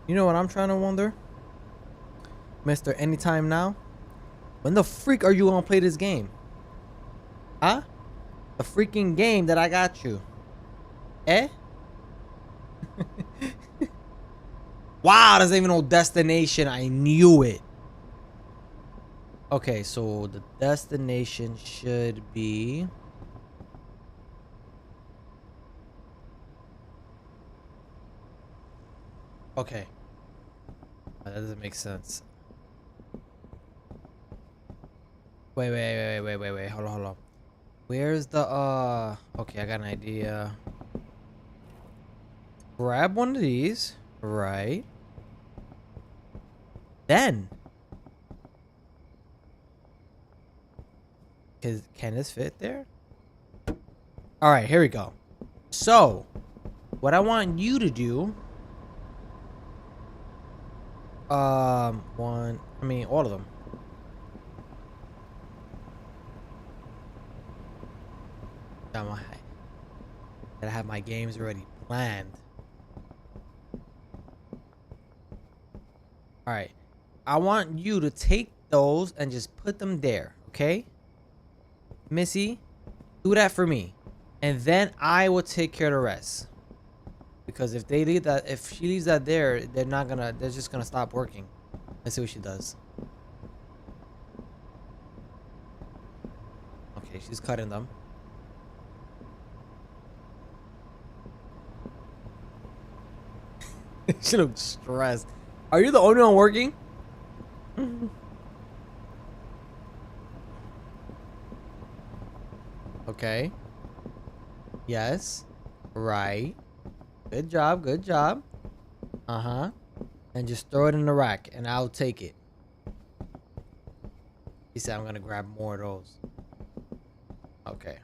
You know what I'm trying to wonder? Mr. Anytime Now? When the freak are you gonna play this game? Huh? The freaking game that I got you. Eh? Wow, there's even no destination. I knew it. Okay, so the destination should be... Okay. That doesn't make sense. Wait. Hold on. Where's the, okay, I got an idea. Grab one of these. Right. Then. Can this fit there? Alright, here we go. So, what I want you to do... all of them. I have my games already planned. Alright. I want you to take those and just put them there, okay? Missy, do that for me. And then I will take care of the rest. Because if they leave that, if she leaves that there, they're just gonna stop working. Let's see what she does. Okay, she's cutting them. She looks stressed. Are you the only one working? Okay. Yes. Right. Good job. Good job. Uh-huh. And just throw it in the rack and I'll take it. He said I'm gonna grab more of those. Okay.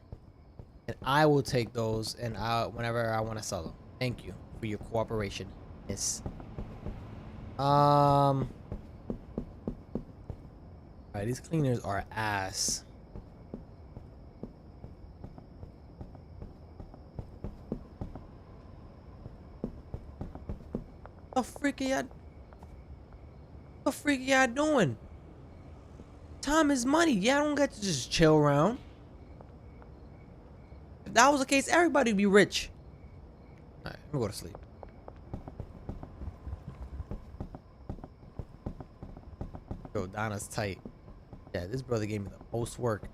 And I will take those and whenever I want to sell them. Thank you for your cooperation. Yes. Alright, these cleaners are ass. The freak are y'all doing? Time is money. Yeah, I don't get to just chill around. If that was the case, everybody would be rich. Alright, let me go to sleep. Yo, Donna's tight. Yeah, this brother gave me the most work.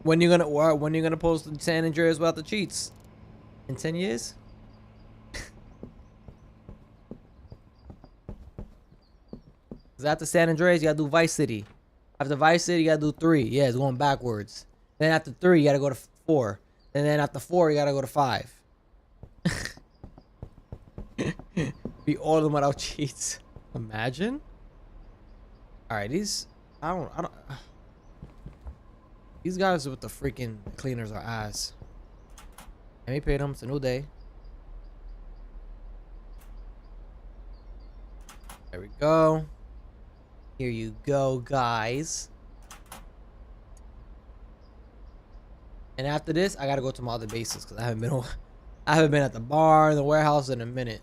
When you gonna post the San Andreas without the cheats? In 10 years? Cause after San Andreas, you gotta do Vice City. After Vice City, you gotta do 3. Yeah, it's going backwards. Then after 3, you gotta go to 4. And then after 4, you gotta go to 5. Be all of them without cheats. Imagine. All right, these I don't. These guys with the freaking cleaners are ass. Let me pay them. It's a new day. There we go. Here you go, guys. And after this, I gotta go to my other bases because I haven't been at the bar, the warehouse in a minute.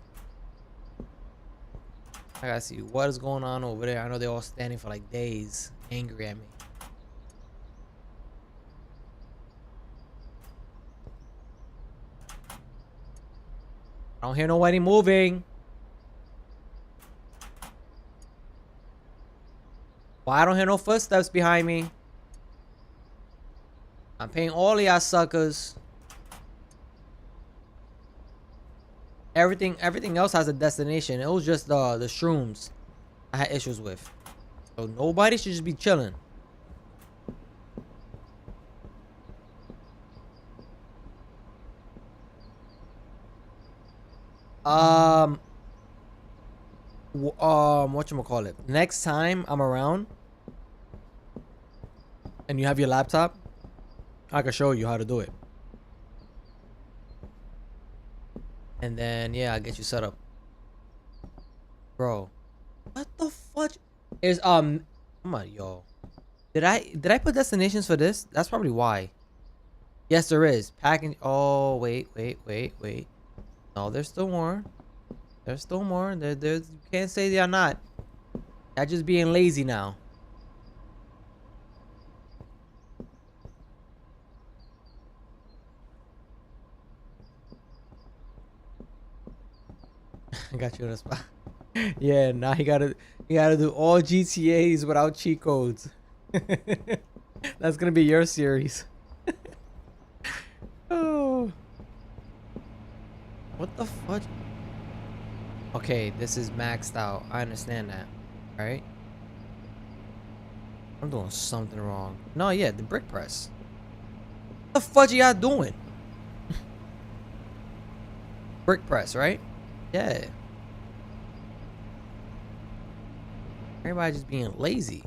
I gotta see what is going on over there. I know they're all standing for like days, angry at me. I don't hear nobody moving. Why I don't hear no footsteps behind me? I'm paying all of y'all suckers. Everything else has a destination. It was just the shrooms I had issues with. So nobody should just be chilling. Whatchamacallit? Next time I'm around and you have your laptop, I can show you how to do it. And then yeah, I'll get you set up. Bro. What the fuck is come on, yo. Did I put destinations for this? That's probably why. Yes, there is. Packing. Oh, wait. No, there's still more. There's still more. There's you can't say they are not. They're just being lazy now. I got you on the spot. Yeah, now you gotta do all GTAs without cheat codes. That's gonna be your series. Oh, what the fuck? Okay, this is maxed out. I understand that. All right. I'm doing something wrong. No, yeah, the brick press. What the fuck y'all doing? Brick press, right? Yeah. Everybody just being lazy.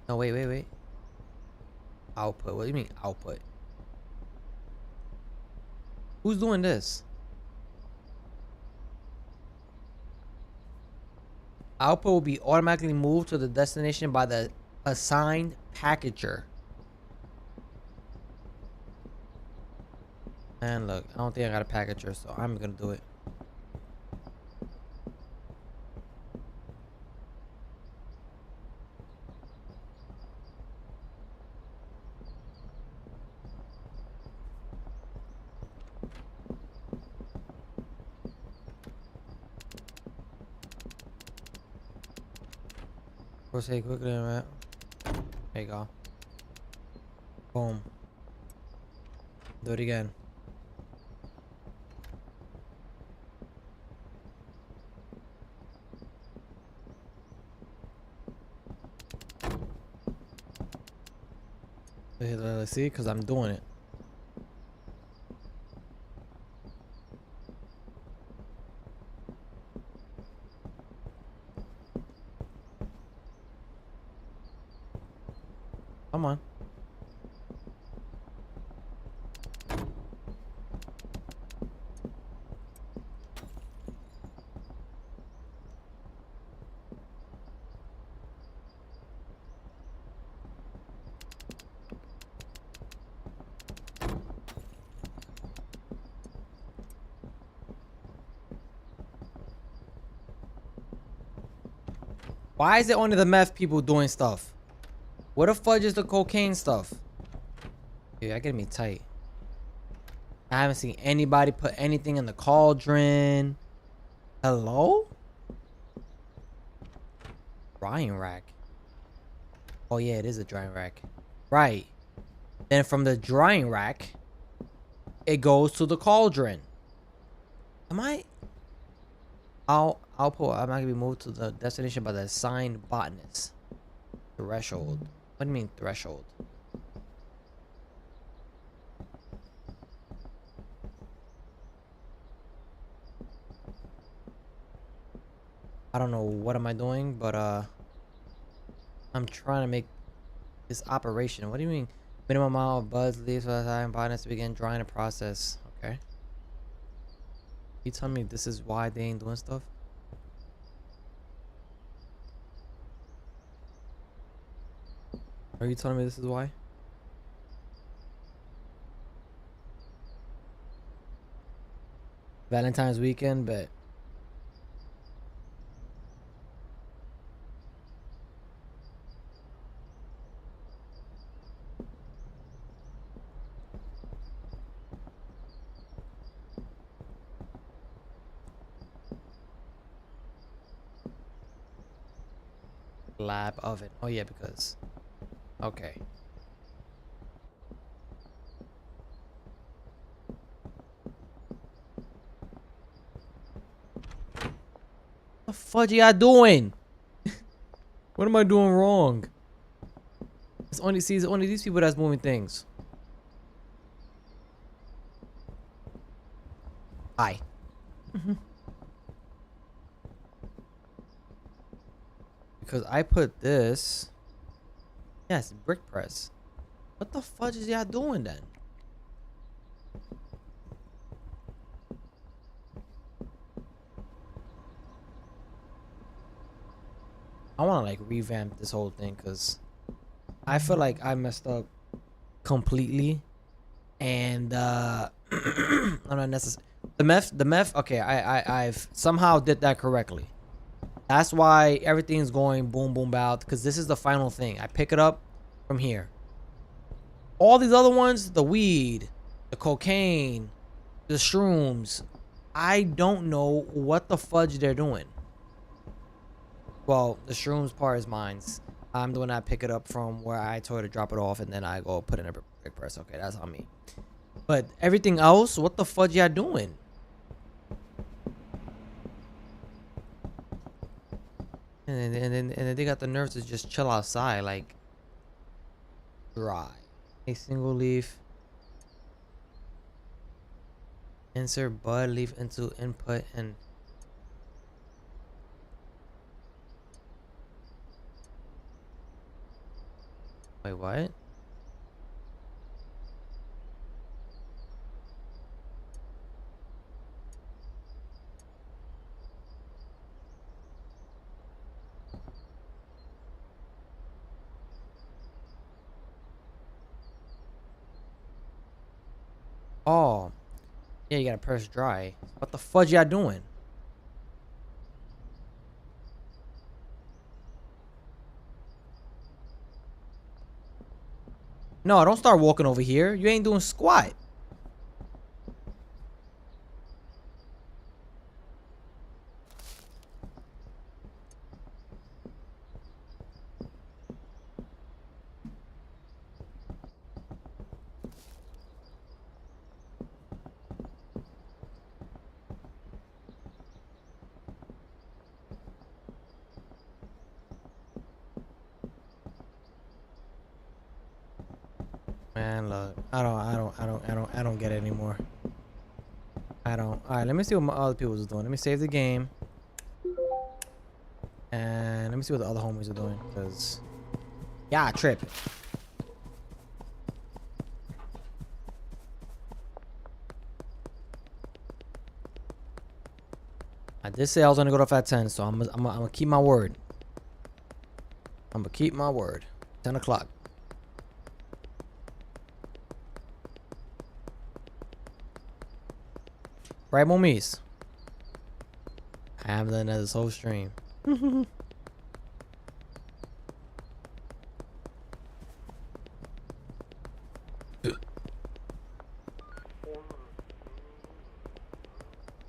No, wait. Output. What do you mean output? Who's doing this? Output will be automatically moved to the destination by the assigned packager. And look, I don't think I got a packager, so I'm gonna do it. Proceed quickly, man. There you go. Boom. Do it again. Let's see, because I'm doing it. Come on. Why is it only the meth people doing stuff? What the fudge is the cocaine stuff? Dude, that getting me tight. I haven't seen anybody put anything in the cauldron. Hello? Drying rack. Oh yeah, it is a drying rack. Right. Then from the drying rack, it goes to the cauldron. I'm not gonna be moved to the destination by the assigned botanist. Threshold. What do you mean threshold? I don't know what am I doing, but I'm trying to make this operation. What do you mean? Minimum amount of buds, leaves, for the assigned botanist to begin drying the process. Okay. You tell me this is why they ain't doing stuff? Are you telling me this is why? Valentine's weekend, but lab oven. Oh yeah, because okay. What the fudge are y'all doing? What am I doing wrong? It's only these people that's moving things. Hi. Because I put this. Yes, brick press. What the fudge is y'all doing then? I want to like revamp this whole thing because I feel like I messed up completely, and I'm not necessarily the meth. Okay, I've somehow did that correctly. That's why everything's going boom boom bout, because this is the final thing. I pick it up from here. All these other ones, the weed, the cocaine, the shrooms, I don't know what the fudge they're doing. Well, the shrooms part is mine's. I'm the one that pick it up from where I told her to drop it off, and then I go put it in a brick press. Okay, that's on me. But everything else, what the fudge y'all doing? And then they got the nerve to just chill outside, like dry. A single leaf. Insert bud leaf into input and wait, what? Oh, yeah, you gotta press dry. What the fudge y'all doing? No, don't start walking over here. You ain't doing squat. man, look, I don't get it anymore. I don't. All right, let me see what my other people was doing. Let me save the game, and let me see what the other homies are doing. Cause, yeah, I tripping. I did say I was gonna go off at 10, so I'm gonna keep my word. I'm gonna keep my word. 10 o'clock. Right, Momies? I haven't done that this whole stream.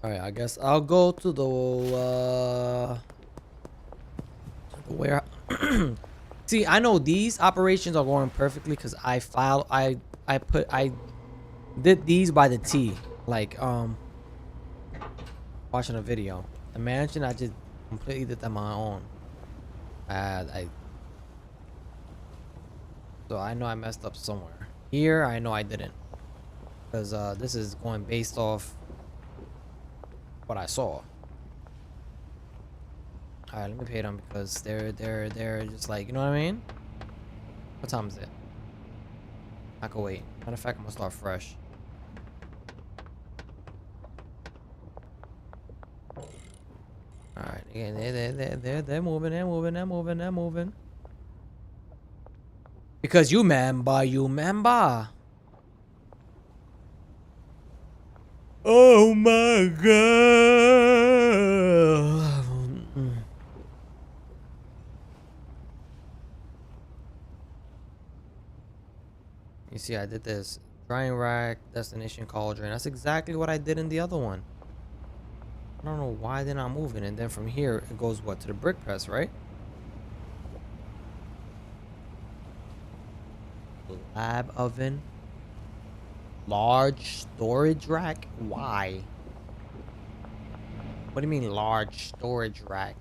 Alright, I guess I'll go to the where. See, I know these operations are going perfectly because I did these by the T, like watching a video. The mansion, I just completely did that on my own. So I know I messed up somewhere. Here, I know I didn't, because this is going based off what I saw. Alright, let me pay them because they're just like, you know what I mean? What time is it? I can wait. Matter of fact, I'm gonna start fresh. Alright, again, they're moving. Because you remember. Oh my god. You see, I did this. Drying rack, destination cauldron. That's exactly what I did in the other one. I don't know why they're not moving. And then from here, it goes what? To the brick press, right? Lab oven. Large storage rack? Why? What do you mean large storage rack?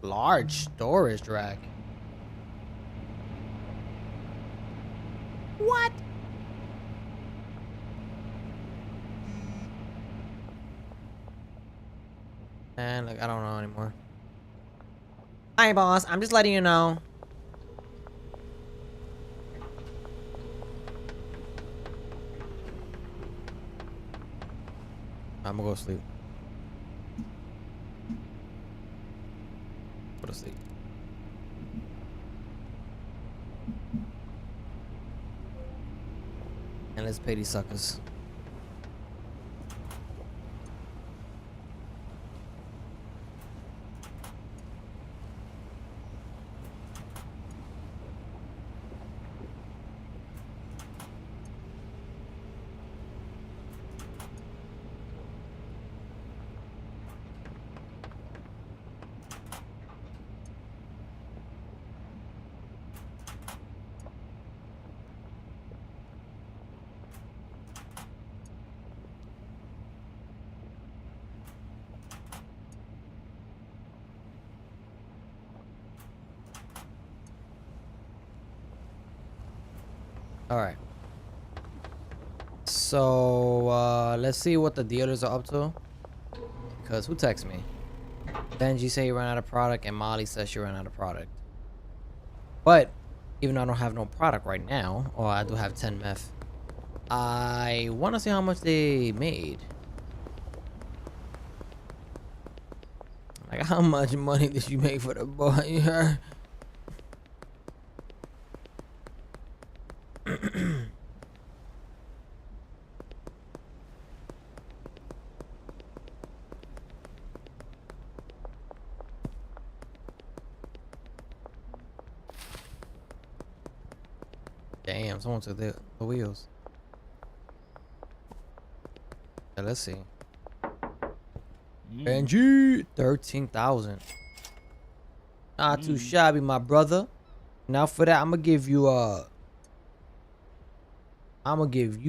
Large storage rack? What? And like, I don't know anymore. Hi, boss. I'm just letting you know. I'm gonna go to sleep. Go to sleep. And let's pay these suckers. All right. So let's see what the dealers are up to. Because who texts me? Benji say you ran out of product, and Molly says she ran out of product. But even though I don't have no product right now, or I do have 10 meth, I want to see how much they made. Like, how much money did you make for the boy? Damn, someone took the wheels. Yeah, let's see. Benji, 13,000. Not too shabby, my brother. Now for that, I'm gonna give you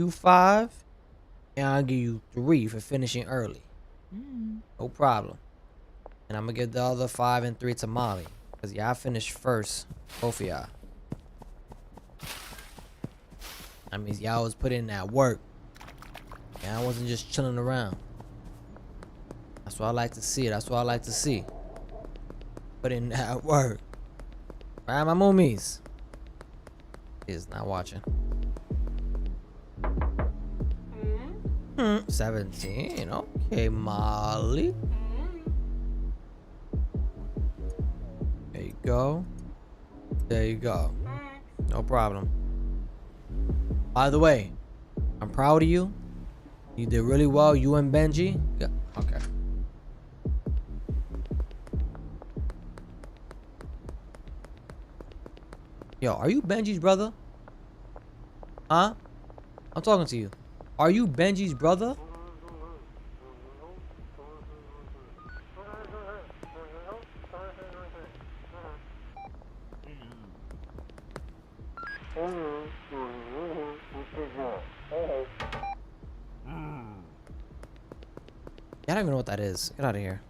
5, and I'll give you 3 for finishing early. No problem. And I'm gonna give the other 5 and 3 to Molly. Because y'all finished first. Both of y'all. That means y'all was putting in that work. Y'all wasn't just chilling around. That's what I like to see. That's what I like to see. Put in that work. Right, my moomies? Is not watching. 17. Okay, Molly. There you go. There you go. No problem. By the way, I'm proud of you. You did really well. You and Benji. Yeah. Okay. Yo, are you Benji's brother? Huh? I'm talking to you. Are you Benji's brother? I don't even know what that is. Get out of here.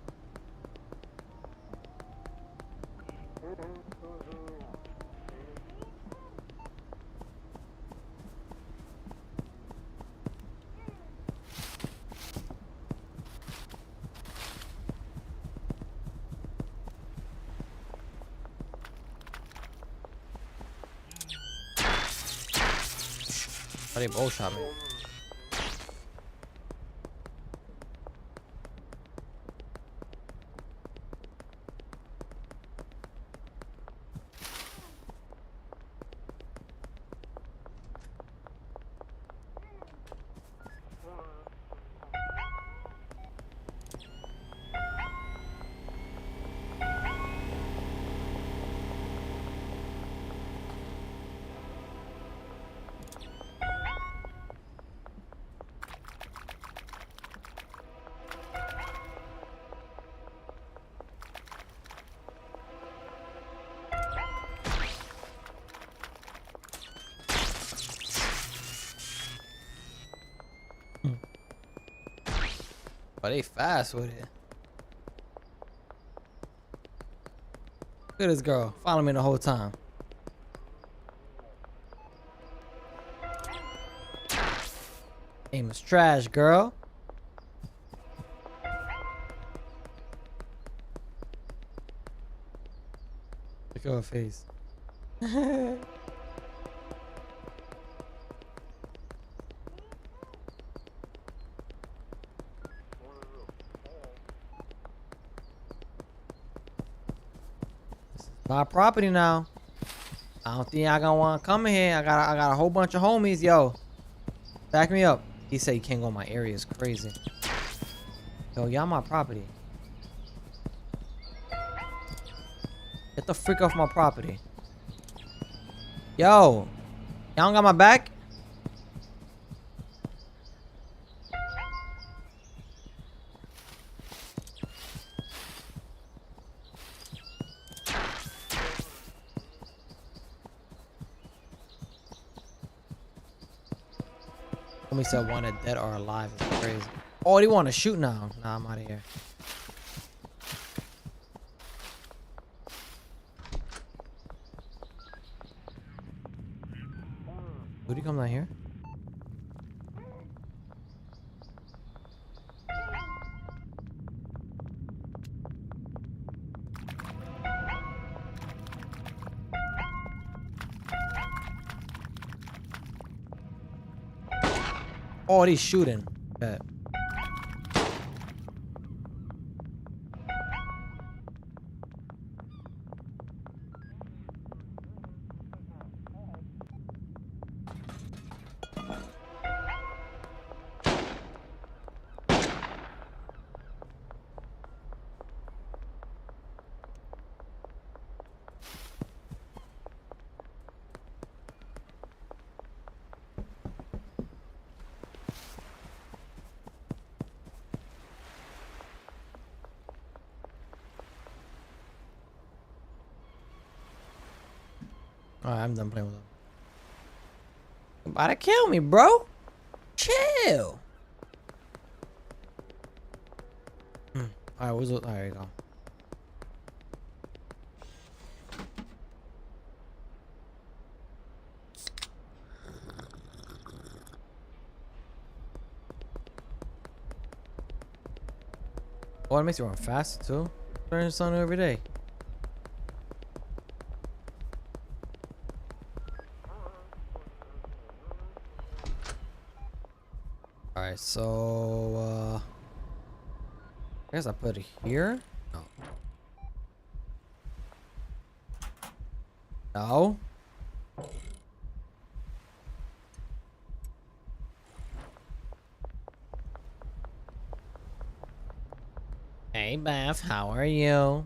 They both shot me. But they fast with it. Look at this girl. Follow me the whole time. Aim is trash, girl. Look at her face. My property now. I don't think I gonna want to come in here. I got a whole bunch of homies. Yo, back me up. He said he can't go in my area. It's crazy. Yo, y'all my property. Get the freak off my property. Yo, y'all don't got my back? Homie said wanted dead or alive. It's crazy. Oh, they want to shoot now. Nah, I'm out of here. Would he come down here? Oh, he's shooting. Bet. Alright, I'm done playing with him. You about to kill me, bro. Chill. Alright, where's the... There you go. Oh, it makes you run faster too. Learn something every day. All right, so I guess I put it here. No. No. Hey, Beth, how are you?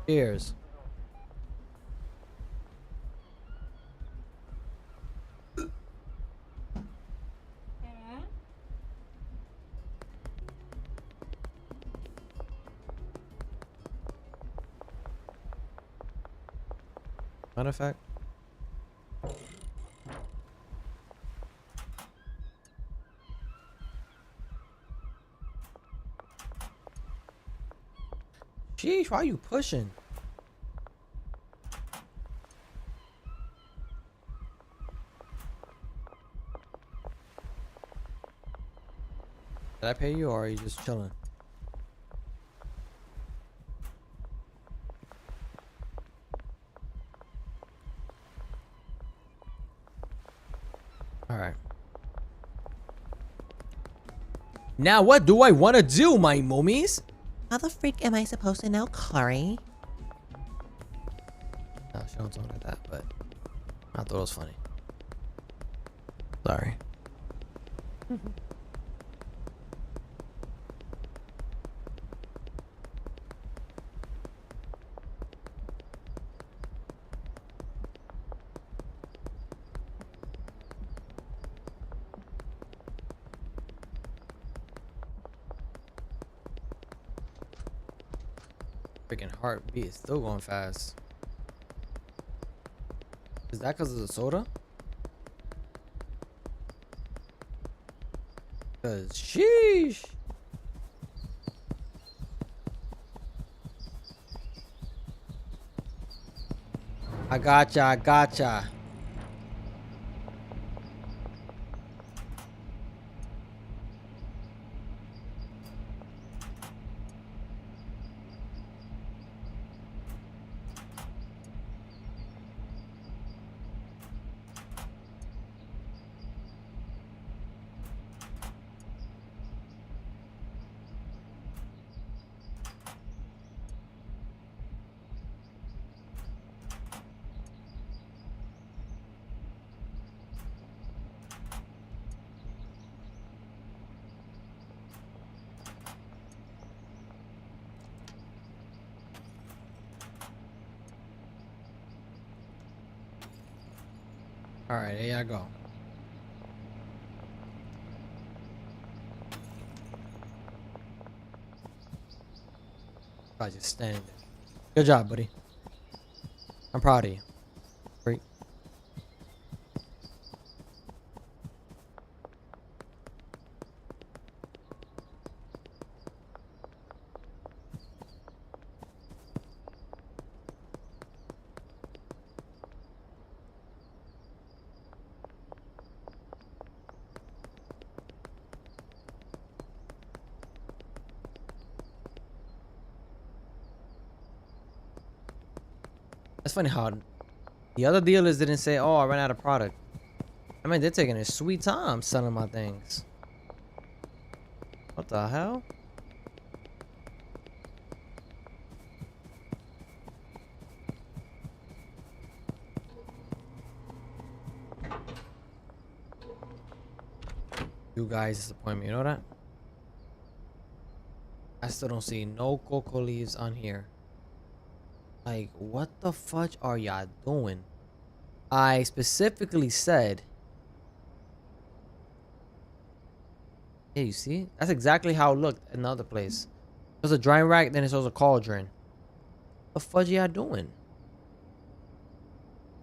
Cheers. Matter of fact. Sheesh, why are you pushing? Did I pay you or are you just chilling? Alright. Now what do I want to do, my mummies? How the freak am I supposed to know, Corey? No, she don't talk like that, but I thought it was funny. Sorry. Freaking heartbeat is still going fast. Is that because of the soda? Cause sheesh. I gotcha, I gotcha. All right, here I go. I just standing there. Good job, buddy. I'm proud of you. Great. That's funny how the other dealers didn't say, "Oh, I ran out of product." I mean, they're taking a sweet time selling my things. What the hell? You guys disappoint me. You know that? I still don't see no cocoa leaves on here. Like, what the fudge are y'all doing? I specifically said, hey, you see? That's exactly how it looked in the other place. It was a drying rack, then it was a cauldron. What the fudge y'all doing?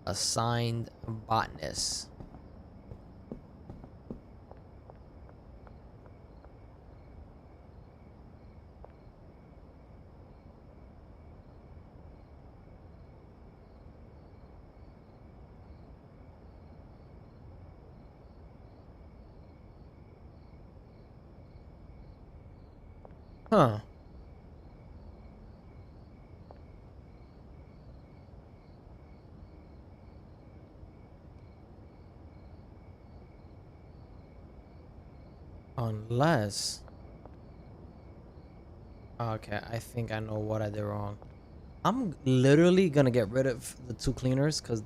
Assigned botanist. Huh. Unless... Okay, I think I know what I did wrong. I'm literally gonna get rid of the 2 cleaners because...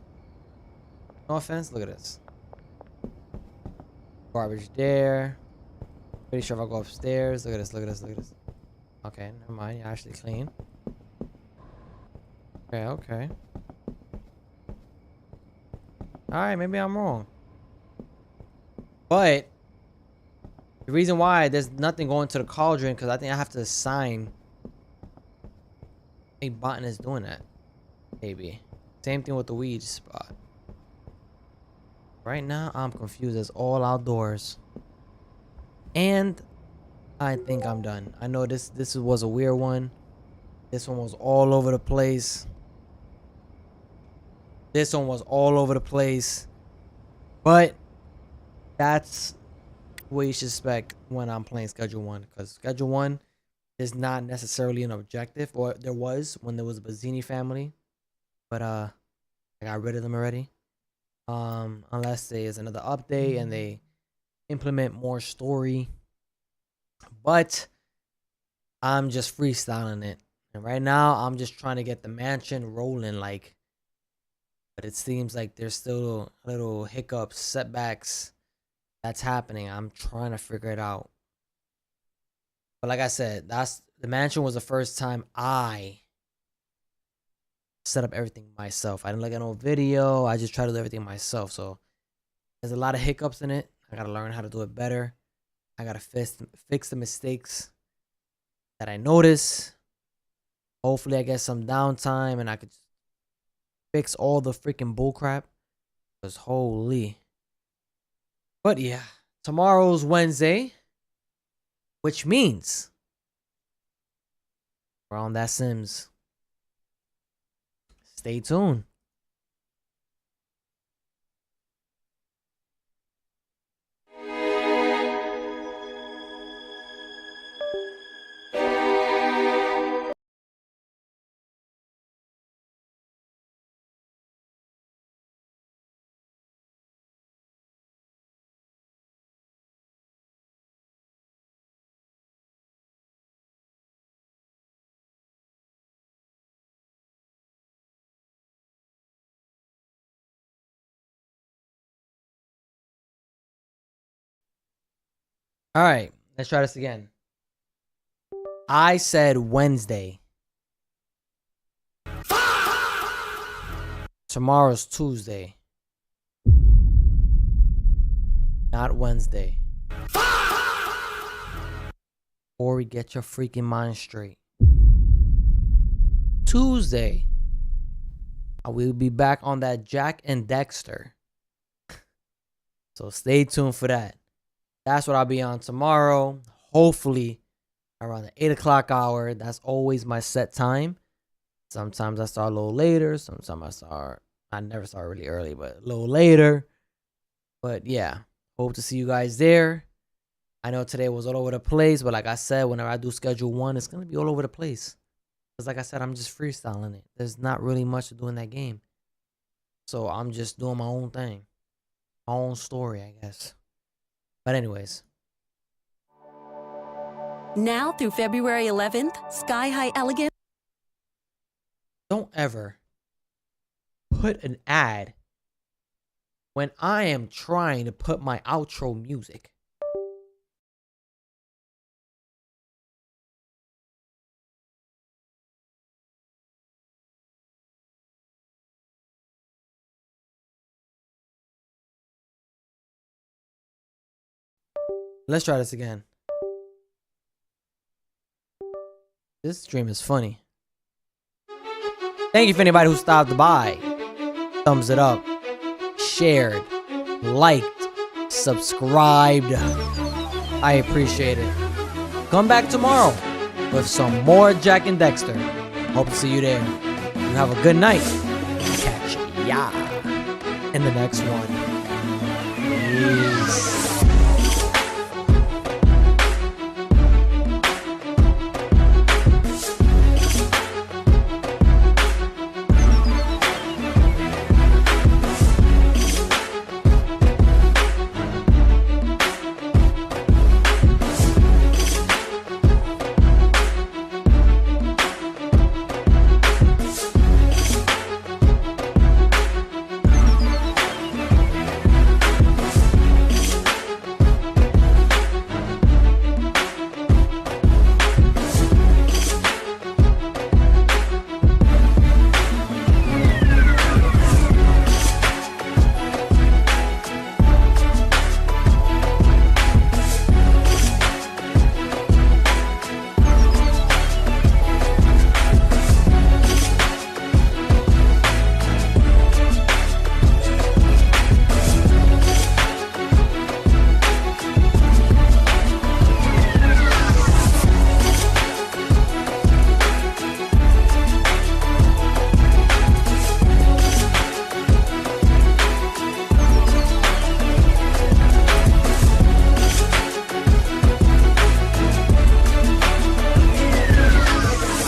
No offense, look at this. Garbage there. Pretty sure if I go upstairs, look at this, look at this, look at this. Okay, never mind, you're actually clean. Okay, okay. Alright, maybe I'm wrong. But the reason why there's nothing going to the cauldron, because I think I have to assign a botanist doing that. Maybe. Same thing with the weed spot. Right now, I'm confused. It's all outdoors. And I think I'm done. I know this was a weird one. This one was all over the place. This one was all over the place. But that's what you should expect when I'm playing Schedule 1. Because Schedule 1 is not necessarily an objective. Or there was when there was a Bazzini family. But I got rid of them already. Unless there's another update and they implement more story. But I'm just freestyling it. And right now I'm just trying to get the mansion rolling, like, but it seems like there's still little hiccups, setbacks that's happening. I'm trying to figure it out. But like I said, the mansion was the first time I set up everything myself. I didn't look at no video. I just tried to do everything myself. So there's a lot of hiccups in it. I gotta learn how to do it better. I gotta fix the mistakes that I notice. Hopefully I get some downtime and I could fix all the freaking bullcrap. Because holy. But yeah, tomorrow's Wednesday, which means we're on that Sims. Stay tuned. All right, let's try this again. I said Wednesday. Tomorrow's Tuesday. Not Wednesday. Or get your freaking mind straight. Tuesday. I will be back on that Jack and Dexter. So stay tuned for that. That's what I'll be on tomorrow. Hopefully around the 8 o'clock hour. That's always my set time. Sometimes I start a little later. Sometimes I never start really early, but a little later. But yeah, hope to see you guys there. I know today was all over the place, but like I said, whenever I do Schedule 1, it's going to be all over the place. Because like I said, I'm just freestyling it. There's not really much to do in that game. So I'm just doing my own thing. My own story, I guess. But anyways. Now through February 11th, Sky High Elegant. Don't ever put an ad when I am trying to put my outro music. Let's try this again. This stream is funny. Thank you for anybody who stopped by. Thumbs it up. Shared. Liked. Subscribed. I appreciate it. Come back tomorrow with some more Jack and Dexter. Hope to see you there. You have a good night. Catch ya in the next one.